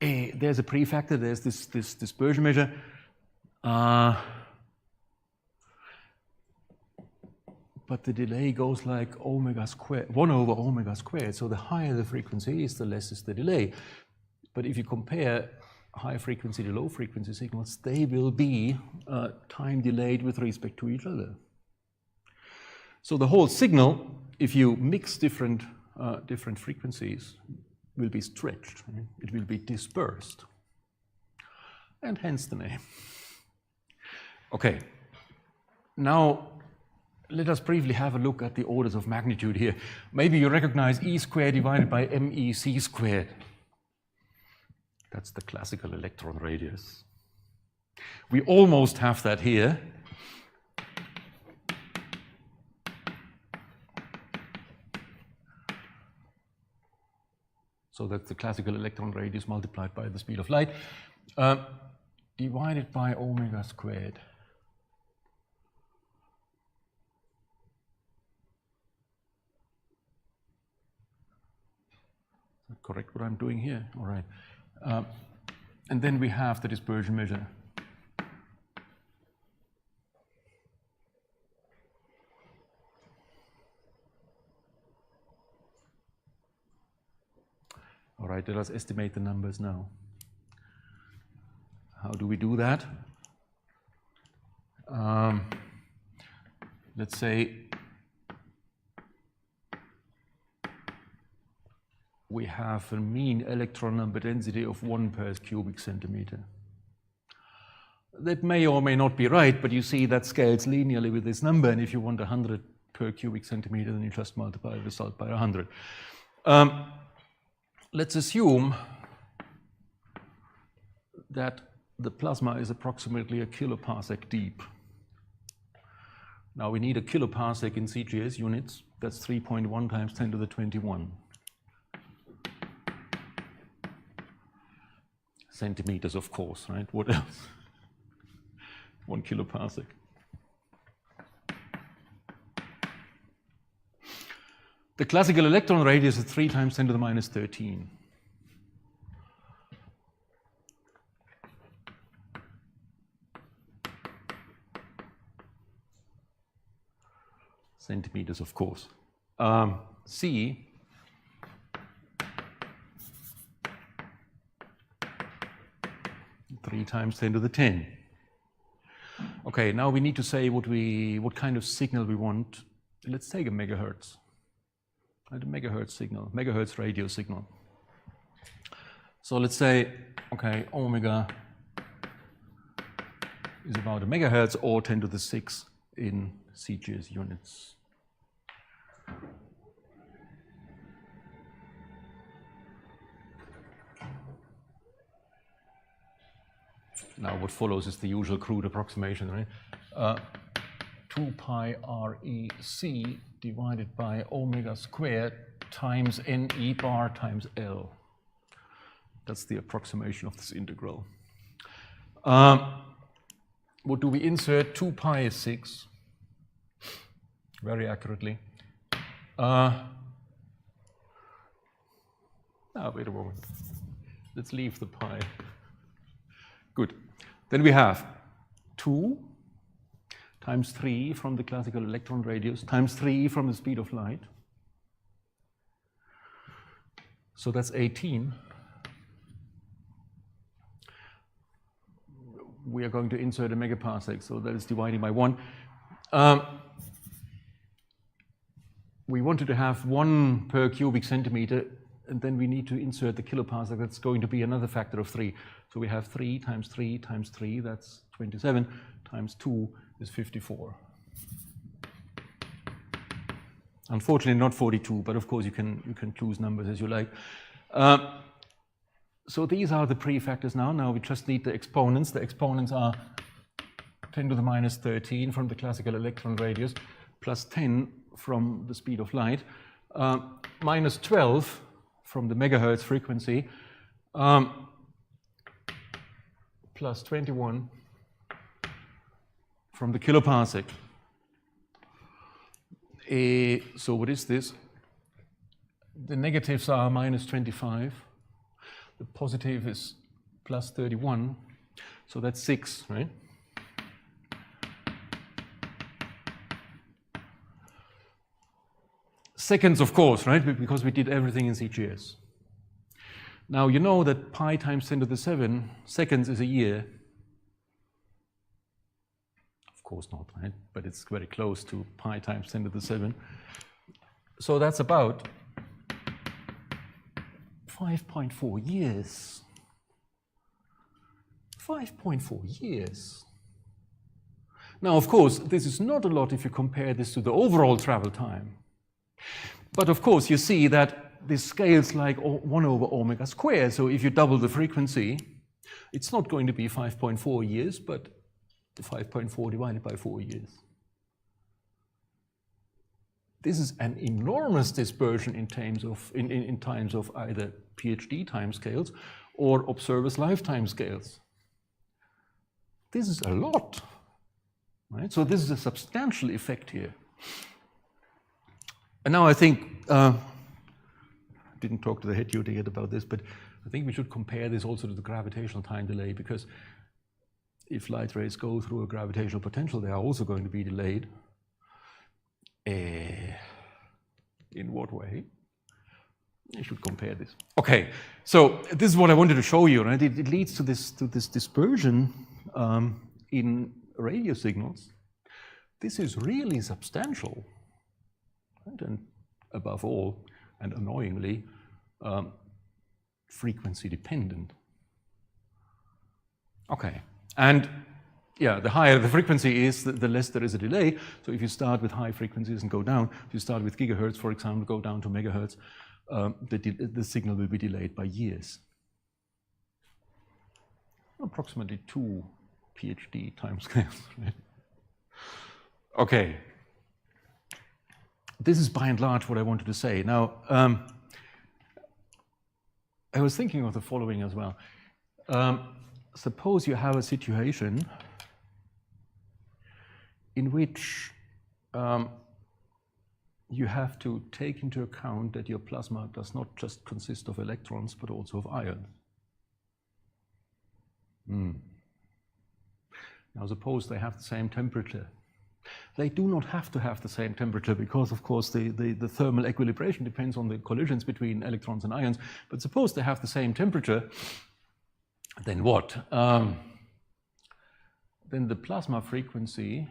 there's a prefactor, there's this dispersion measure. But the delay goes like omega squared, 1 over omega squared. So the higher the frequency is, the less is the delay. But if you compare high frequency to low frequency signals, they will be time delayed with respect to each other. So the whole signal, if you mix different frequencies, will be stretched. Right? It will be dispersed, and hence the name. Okay, now let us briefly have a look at the orders of magnitude here. Maybe you recognize E squared divided by MEC squared. That's the classical electron radius. We almost have that here. So that's the classical electron radius multiplied by the speed of light, divided by omega squared. Is that correct what I'm doing here? All right. And then we have the dispersion measure. All right, let us estimate the numbers now. How do we do that? Let's say we have a mean electron number density of 1 per cubic centimeter. That may or may not be right, but you see that scales linearly with this number, and if you want 100 per cubic centimeter, then you just multiply the result by 100. Let's assume that the plasma is approximately a kiloparsec deep. Now we need a kiloparsec in CGS units. That's 3.1 times 10 to the 21 centimeters, of course, right? What else? 1 kiloparsec. The classical electron radius is 3 times 10 to the minus 13. Centimeters, of course. C, three times 10 to the 10. Okay, now we need to say what kind of signal we want. Let's take a megahertz. A megahertz signal, megahertz radio signal. So let's say, okay, omega is about a megahertz or 10 to the 6 in CGS units. Now what follows is the usual crude approximation, right? 2 pi REC divided by omega squared times NE bar times L. That's the approximation of this integral. What do we insert? 2 pi is 6. Very accurately. Wait a moment. Let's leave the pi. Good. Then we have 2 times 3 from the classical electron radius times 3 from the speed of light. So that's 18. We are going to insert a megaparsec, so that is dividing by 1. We wanted to have 1 per cubic centimeter, and then we need to insert the kiloparsec. That's going to be another factor of 3. So we have 3 times 3 times 3, that's 27, times 2 is 54. Unfortunately, not 42, but of course you can choose numbers as you like. So these are the prefactors now. Now we just need the exponents. The exponents are 10 to the minus 13 from the classical electron radius, plus 10 from the speed of light, minus 12 from the megahertz frequency, plus 21 from the kiloparsec. So what is this? The negatives are minus 25. The positive is plus 31. So that's 6, right? Seconds, of course, right? Because we did everything in CGS. Now you know that pi times 10 to the 7 seconds is a year. Of course not, right? But it's very close to pi times 10 to the 7. So that's about 5.4 years. 5.4 years. Now, of course, this is not a lot if you compare this to the overall travel time. But of course, you see that this scales like 1 over omega squared. So if you double the frequency, it's not going to be 5.4 years, but 5.4 divided by 4 years. This is an enormous dispersion in terms of either PhD timescales or observers' lifetime scales. This is a lot, right? So this is a substantial effect here. And now I think, I didn't talk to the head tutor yet about this, but I think we should compare this also to the gravitational time delay, because if light rays go through a gravitational potential, they are also going to be delayed. In what way? You should compare this. Okay, so this is what I wanted to show you, right? It leads to this dispersion in radio signals. This is really substantial, right? And above all, and annoyingly, frequency dependent. Okay, and yeah, the higher the frequency is, the less there is a delay. So if you start with high frequencies and go down, if you start with gigahertz, for example, go down to megahertz, the signal will be delayed by years. Approximately 2 PhD timescales, right? Okay. This is by and large what I wanted to say. Now, I was thinking of the following as well. Suppose you have a situation in which you have to take into account that your plasma does not just consist of electrons, but also of ions. Now suppose they have the same temperature. They do not have to have the same temperature because, of course, the thermal equilibration depends on the collisions between electrons and ions. But suppose they have the same temperature, then what? Then the plasma frequency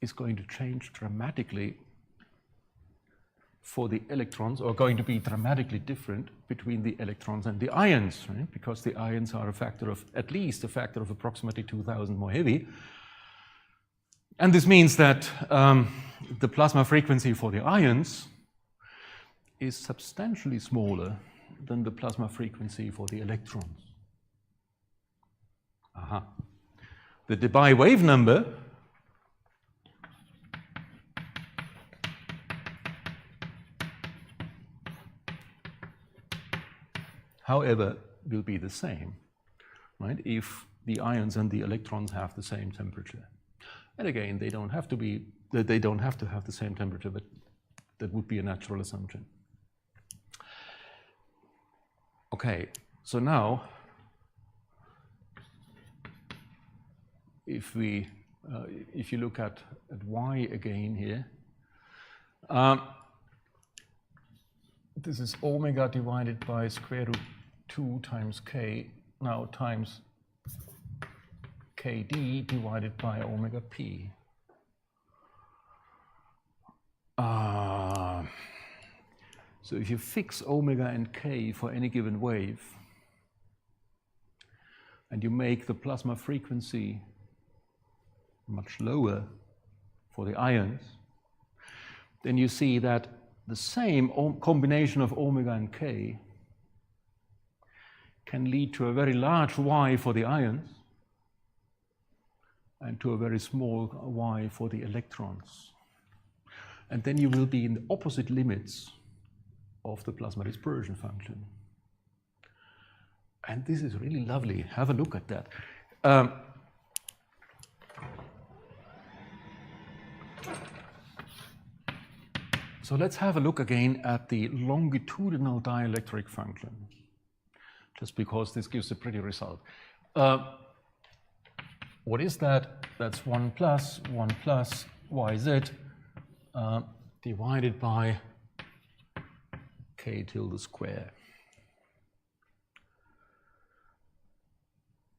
is going to change dramatically for the electrons, or going to be dramatically different between the electrons and the ions, right? Because the ions are at least a factor of approximately 2,000 more heavy. And this means that the plasma frequency for the ions is substantially smaller than the plasma frequency for the electrons. The Debye wave number however will be the same, right, if the ions and the electrons have the same temperature. And again, they don't have to have the same temperature, but that would be a natural assumption. Okay, so now if you look at y again here, this is omega divided by square root 2 times k, now times kd divided by omega p. So if you fix omega and k for any given wave, and you make the plasma frequency much lower for the ions, then you see that the same combination of omega and k can lead to a very large y for the ions and to a very small y for the electrons. And then you will be in the opposite limits of the plasma dispersion function. And this is really lovely. Have a look at that. So let's have a look again at the longitudinal dielectric function, just because this gives a pretty result. What is that? That's 1 plus yz divided by k tilde square.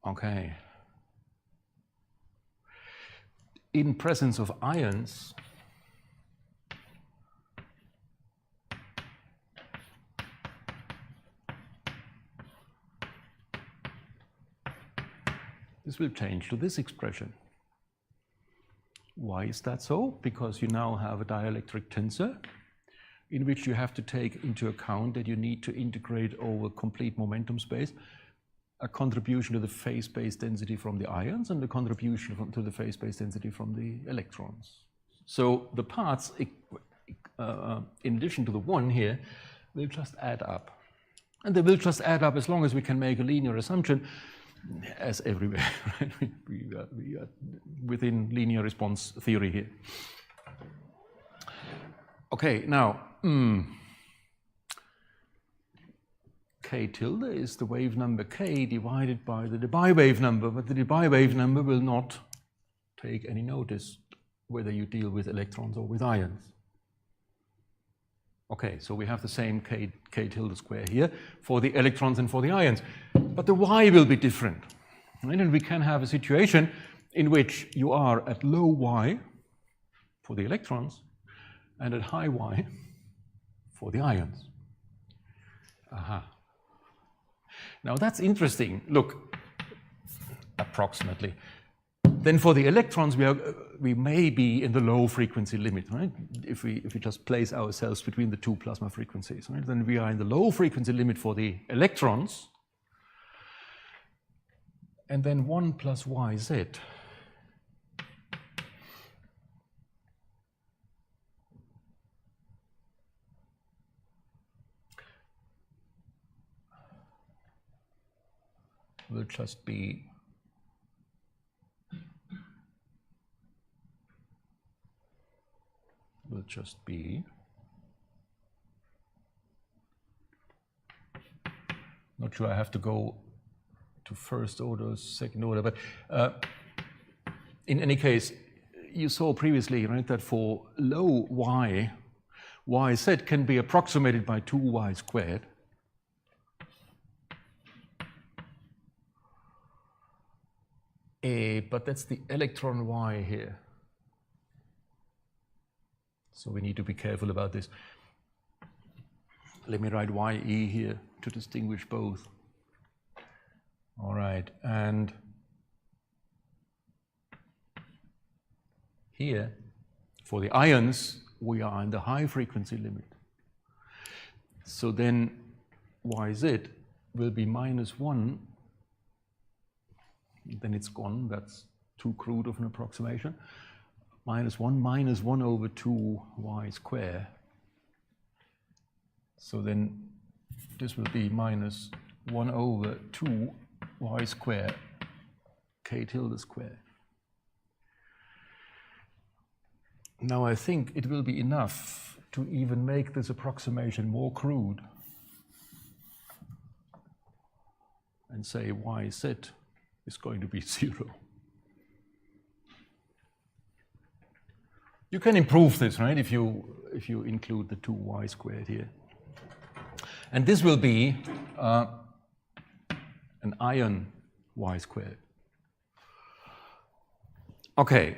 Okay. In presence of ions, this will change to this expression. Why is that so? Because you now have a dielectric tensor in which you have to take into account that you need to integrate over complete momentum space a contribution to the phase-space density from the ions and the contribution to the phase-space density from the electrons. So the parts, in addition to the one here, will just add up. And they will just add up as long as we can make a linear assumption, as everywhere, right? We are within linear response theory here. Okay, now, k tilde is the wave number k divided by the Debye wave number, but the Debye wave number will not take any notice whether you deal with electrons or with ions. Okay, so we have the same k tilde square here for the electrons and for the ions, but the y will be different. Right? And we can have a situation in which you are at low y for the electrons and at high y for the ions. Aha. Now that's interesting. Look, approximately. Then for the electrons, we may be in the low frequency limit, right? If we just place ourselves between the two plasma frequencies, right? Then we are in the low frequency limit for the electrons. And then 1 plus yz will just be not sure I have to go to first order, second order, but in any case, you saw previously, right, that for low y, yz can be approximated by 2y squared. But that's the electron y here. So we need to be careful about this. Let me write ye here to distinguish both. All right, and here, for the ions, we are in the high frequency limit. So then yz will be -1. Then it's gone. That's too crude of an approximation. -1 minus 1 over 2y squared. So then this will be -1 over 2y squared k tilde squared. Now I think it will be enough to even make this approximation more crude and say yz is going to be 0. You can improve this, right, if you include the 2y squared here. And this will be an ion y squared. Okay,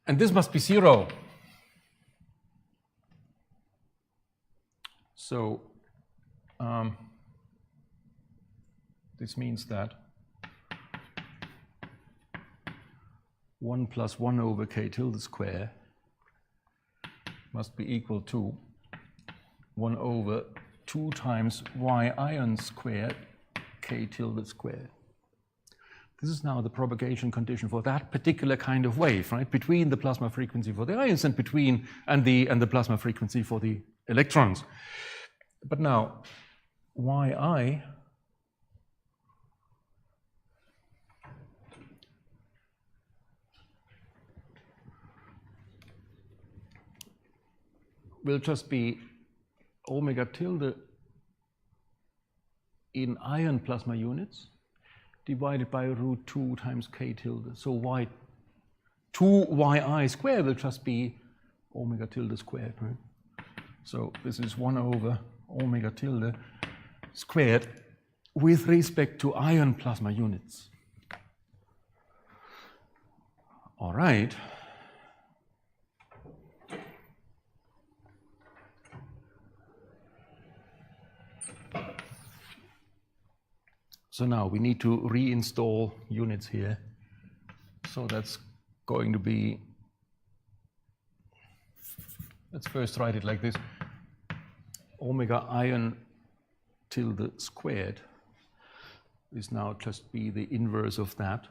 and this must be 0. So this means that 1 plus 1 over k tilde square must be equal to 1 over 2 times y ion squared k tilde squared. This is now the propagation condition for that particular kind of wave, right? Between the plasma frequency for the ions and between the plasma frequency for the electrons. But now yi will just be omega tilde in ion plasma units divided by √2 times k tilde. So 2yi squared will just be omega tilde squared, right? So this is 1 over omega tilde squared with respect to ion plasma units. All right. So now we need to reinstall units here. So that's going to be, let's first write it like this. Omega ion tilde squared is now just be the inverse of that.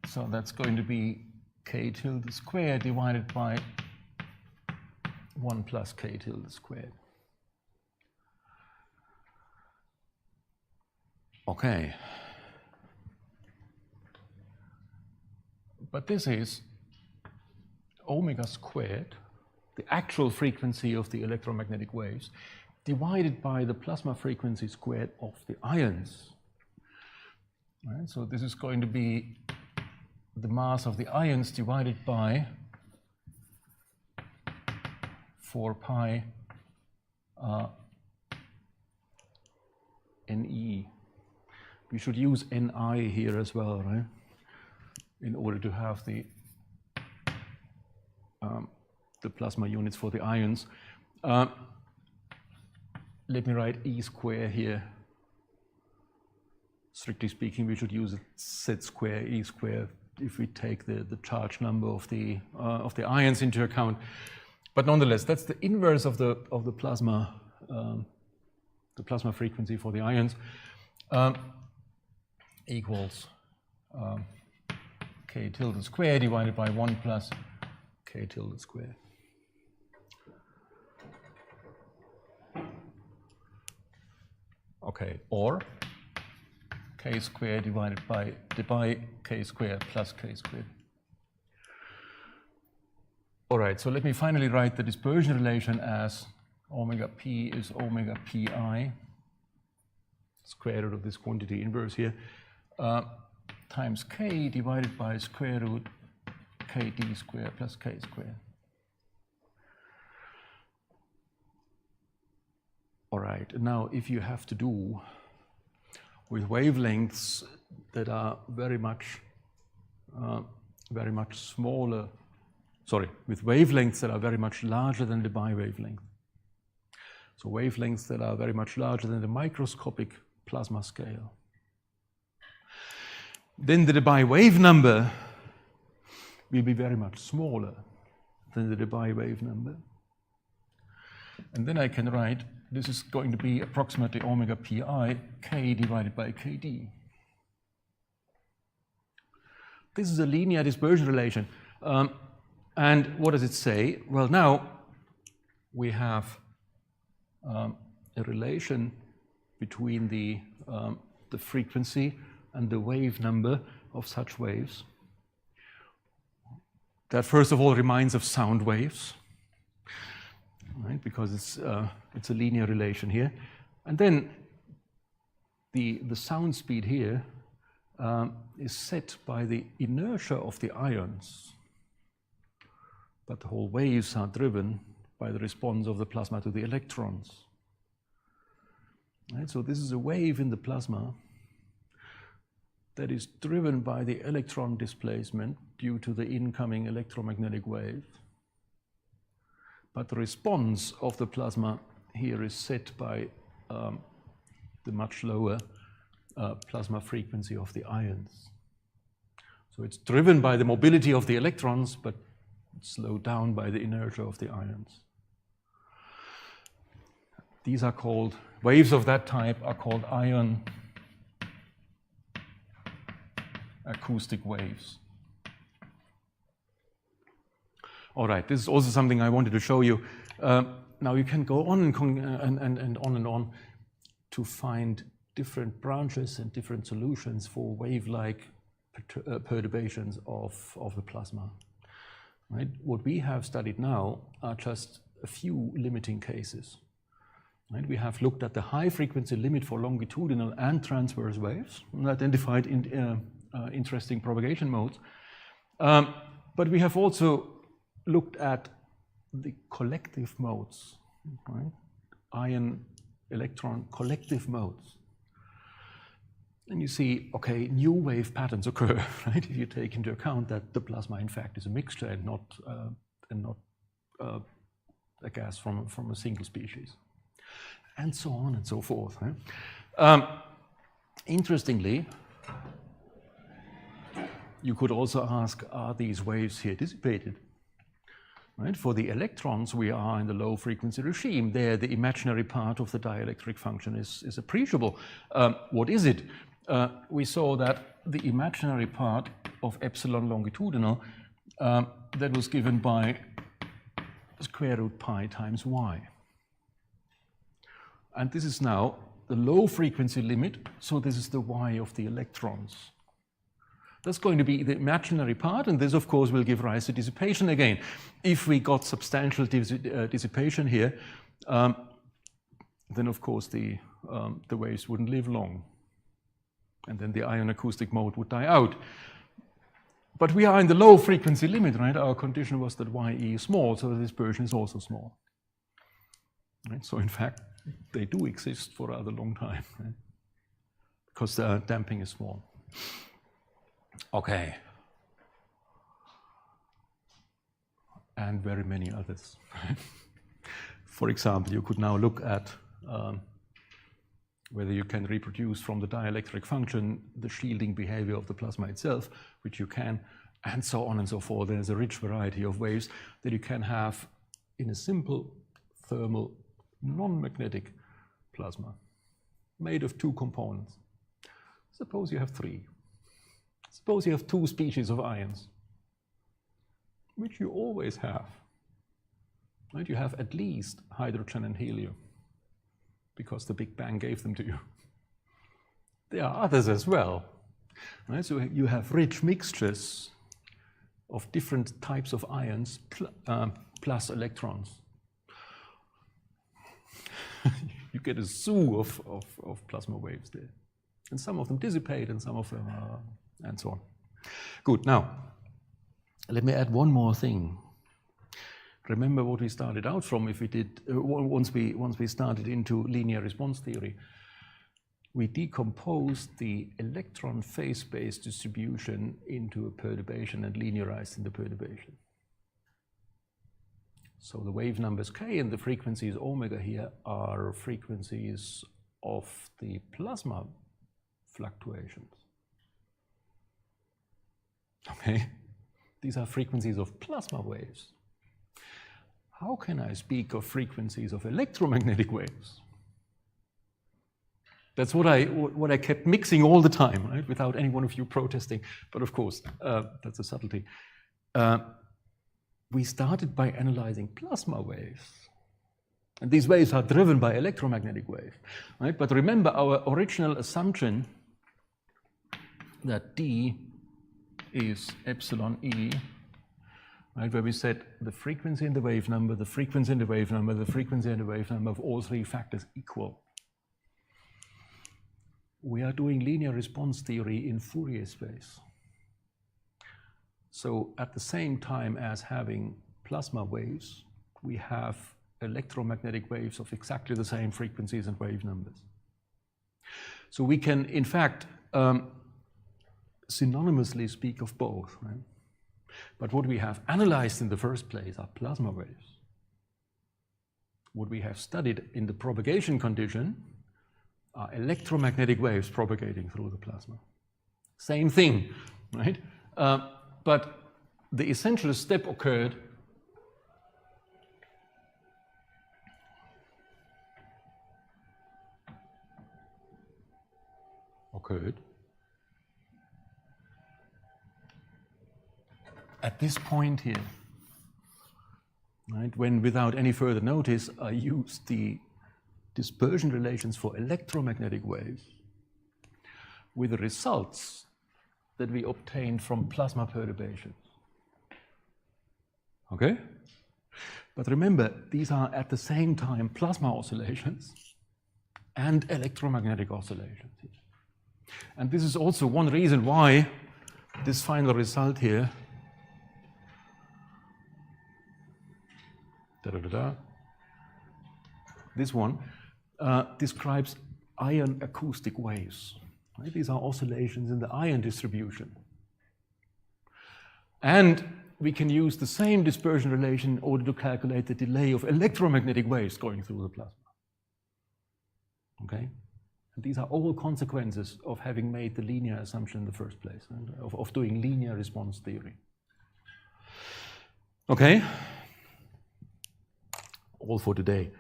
So that's going to be k tilde squared divided by 1 plus k tilde squared. Okay. But this is omega squared, the actual frequency of the electromagnetic waves, divided by the plasma frequency squared of the ions. Right? So this is going to be the mass of the ions divided by 4 pi Ne. We should use Ni here as well, right? In order to have the plasma units for the ions. Let me write E square here. strictly speaking, we should use Z square E square if we take the charge number of the ions into account. But nonetheless, that's the inverse of the plasma frequency for the ions, equals k tilde square divided by 1 plus k tilde square. Okay, or k squared divided by k squared plus k squared. All right, so let me finally write the dispersion relation as omega p is omega pi, square root of this quantity inverse here, times k divided by square root kd squared plus k squared. All right, now if you have to do with wavelengths that are very much smaller, with wavelengths that are very much larger than the Debye wavelength. So wavelengths that are very much larger than the microscopic plasma scale. Then the Debye wave number will be very much smaller than the Debye wave number. And then I can write, this is going to be approximately omega pi, k divided by kd. This is a linear dispersion relation. And what does it say? Well, now we have a relation between the frequency and the wave number of such waves. That first of all reminds of sound waves, right? Because it's a linear relation here. And then the sound speed here is set by the inertia of the ions, but the whole waves are driven by the response of the plasma to the electrons. Right? So this is a wave in the plasma that is driven by the electron displacement due to the incoming electromagnetic wave. But the response of the plasma here is set by the much lower plasma frequency of the ions. So it's driven by the mobility of the electrons, but slowed down by the inertia of the ions. These are called, waves of that type are called ion acoustic waves. All right, this is also something I wanted to show you. Now you can go on and on to find different branches and different solutions for wave-like perturbations of the plasma. Right? What we have studied now are just a few limiting cases. Right? We have looked at the high frequency limit for longitudinal and transverse waves and identified interesting propagation modes. But we have also looked at the collective modes, right? Ion electron collective modes. And you see, okay, new wave patterns occur, right? If you take into account that the plasma, in fact, is a mixture and not a gas from a single species, and so on and so forth. Right? Interestingly, you could also ask, are these waves here dissipated? Right? For the electrons, we are in the low frequency regime. There, the imaginary part of the dielectric function is appreciable. What is it? We saw that the imaginary part of epsilon longitudinal that was given by square root pi times y. And this is now the low frequency limit, so this is the y of the electrons. That's going to be the imaginary part, and this, of course, will give rise to dissipation again. If we got substantial dissipation here, then, of course, the waves wouldn't live long, and then the ion acoustic mode would die out. But we are in the low frequency limit, right? Our condition was that YE is small, so the dispersion is also small. Right? So, in fact, they do exist for a rather long time, right? Because the damping is small. Okay. And very many others. For example, you could now look at whether you can reproduce from the dielectric function the shielding behavior of the plasma itself, which you can, and so on and so forth. There's a rich variety of waves that you can have in a simple thermal non-magnetic plasma made of two components. Suppose you have three. Suppose you have two species of ions, which you always have. Right? You have at least hydrogen and helium, because the Big Bang gave them to you. There are others as well. Right? So you have rich mixtures of different types of ions plus electrons. You get a zoo of plasma waves there. And some of them dissipate and some of them and so on. Good, now, let me add one more thing. Remember what we started out from if we did, once we started into linear response theory. We decomposed the electron phase space distribution into a perturbation and linearized in the perturbation. So the wave numbers k and the frequencies omega here are frequencies of the plasma fluctuations. Okay? These are frequencies of plasma waves. How can I speak of frequencies of electromagnetic waves? That's what I kept mixing all the time, right? Without any one of you protesting. But of course, that's a subtlety. We started by analyzing plasma waves. And these waves are driven by electromagnetic waves, right? But remember our original assumption that D is epsilon E, right? Where we said the frequency and the wave number, the frequency and the wave number, the frequency and the wave number of all three factors equal. We are doing linear response theory in Fourier space. So at the same time as having plasma waves, we have electromagnetic waves of exactly the same frequencies and wave numbers. So we can, in fact, synonymously speak of both, right? But what we have analyzed in the first place are plasma waves. What we have studied in the propagation condition are electromagnetic waves propagating through the plasma. Same thing, right? But the essential step occurred at this point here, right? When without any further notice, I used the dispersion relations for electromagnetic waves with the results that we obtained from plasma perturbations. Okay? But remember, these are at the same time plasma oscillations and electromagnetic oscillations. And this is also one reason why this final result here, this one, describes ion acoustic waves. Right? These are oscillations in the ion distribution. And we can use the same dispersion relation in order to calculate the delay of electromagnetic waves going through the plasma. Okay? And these are all consequences of having made the linear assumption in the first place, right? of doing linear response theory. Okay? All for today.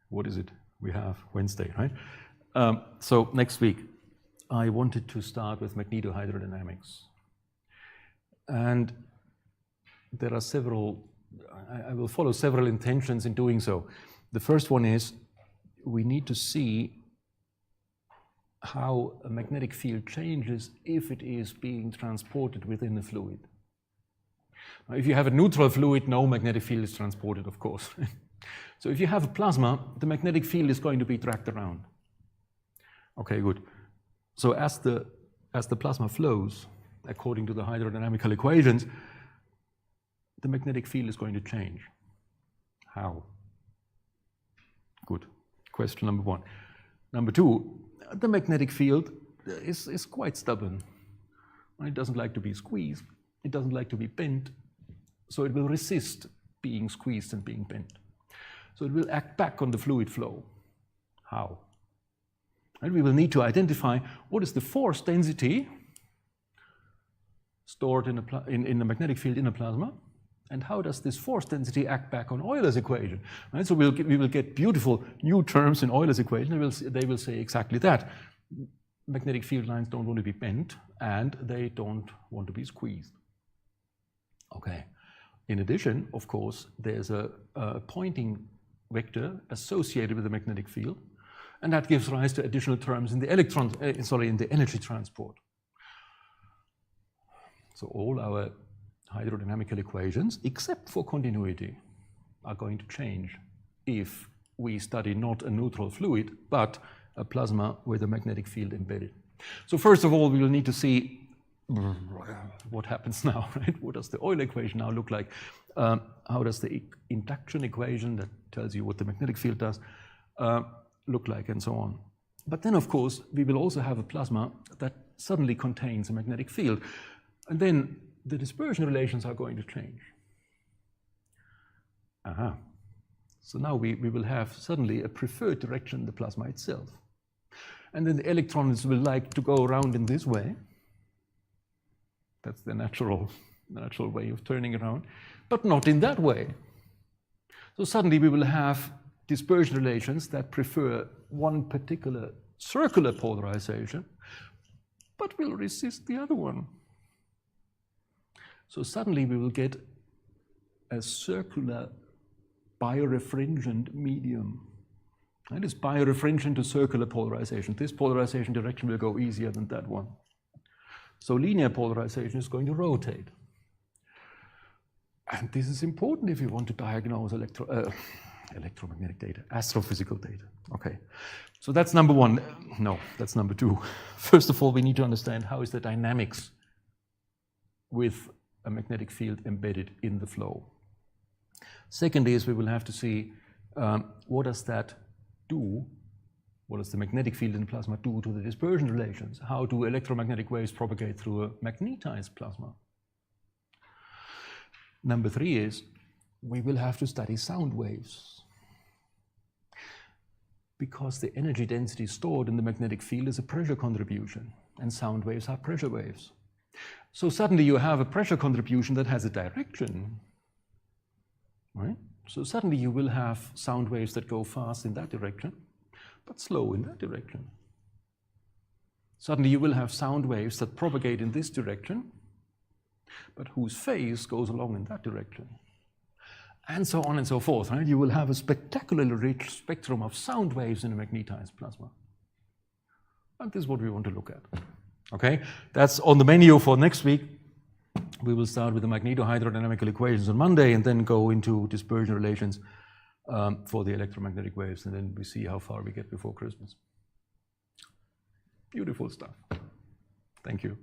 What is it? We have Wednesday, right? So next week, I wanted to start with magnetohydrodynamics. And there are several, I will follow several intentions in doing so. The first one is we need to see how a magnetic field changes if it is being transported within a fluid. Now, if you have a neutral fluid, no magnetic field is transported, of course. So if you have a plasma, the magnetic field is going to be dragged around. Okay, good. So as the plasma flows, according to the hydrodynamical equations, the magnetic field is going to change. How? Good. Question number one. Number two, the magnetic field is quite stubborn. It doesn't like to be squeezed. It doesn't like to be bent. So it will resist being squeezed and being bent. So it will act back on the fluid flow. How? And we will need to identify what is the force density stored in a magnetic field in a plasma, and how does this force density act back on Euler's equation. Right? So we will get beautiful new terms in Euler's equation. They will say exactly that. Magnetic field lines don't want to be bent, and they don't want to be squeezed. Okay. In addition, of course, there's a Poynting vector associated with the magnetic field, and that gives rise to additional terms in the in the energy transport. So all our hydrodynamical equations, except for continuity, are going to change if we study not a neutral fluid, but a plasma with a magnetic field embedded. So first of all, we will need to see what happens now, right? What does the Euler equation now look like? How does the induction equation that tells you what the magnetic field does look like, and so on. But then, of course, we will also have a plasma that suddenly contains a magnetic field. And then the dispersion relations are going to change. So now we will have suddenly a preferred direction in the plasma itself. And then the electrons will like to go around in this way. That's the natural way of turning around, but not in that way. So suddenly we will have dispersion relations that prefer one particular circular polarization, but will resist the other one. So suddenly we will get a circular birefringent medium. And it's birefringent to circular polarization. This polarization direction will go easier than that one. So linear polarization is going to rotate. And this is important if you want to diagnose electromagnetic data, astrophysical data. Okay, so that's number one. No, that's number two. First of all, we need to understand how is the dynamics with a magnetic field embedded in the flow. Second is we will have to see what does that do, what does the magnetic field in the plasma do to the dispersion relations? How do electromagnetic waves propagate through a magnetized plasma? Number three is we will have to study sound waves, because the energy density stored in the magnetic field is a pressure contribution, and sound waves are pressure waves. So suddenly you have a pressure contribution that has a direction, right? So suddenly you will have sound waves that go fast in that direction, but slow in that direction. Suddenly you will have sound waves that propagate in this direction, but whose phase goes along in that direction. And so on and so forth, right? You will have a spectacularly rich spectrum of sound waves in a magnetized plasma. And this is what we want to look at. Okay, that's on the menu for next week. We will start with the magnetohydrodynamical equations on Monday and then go into dispersion relations for the electromagnetic waves, and then we see how far we get before Christmas. Beautiful stuff. Thank you.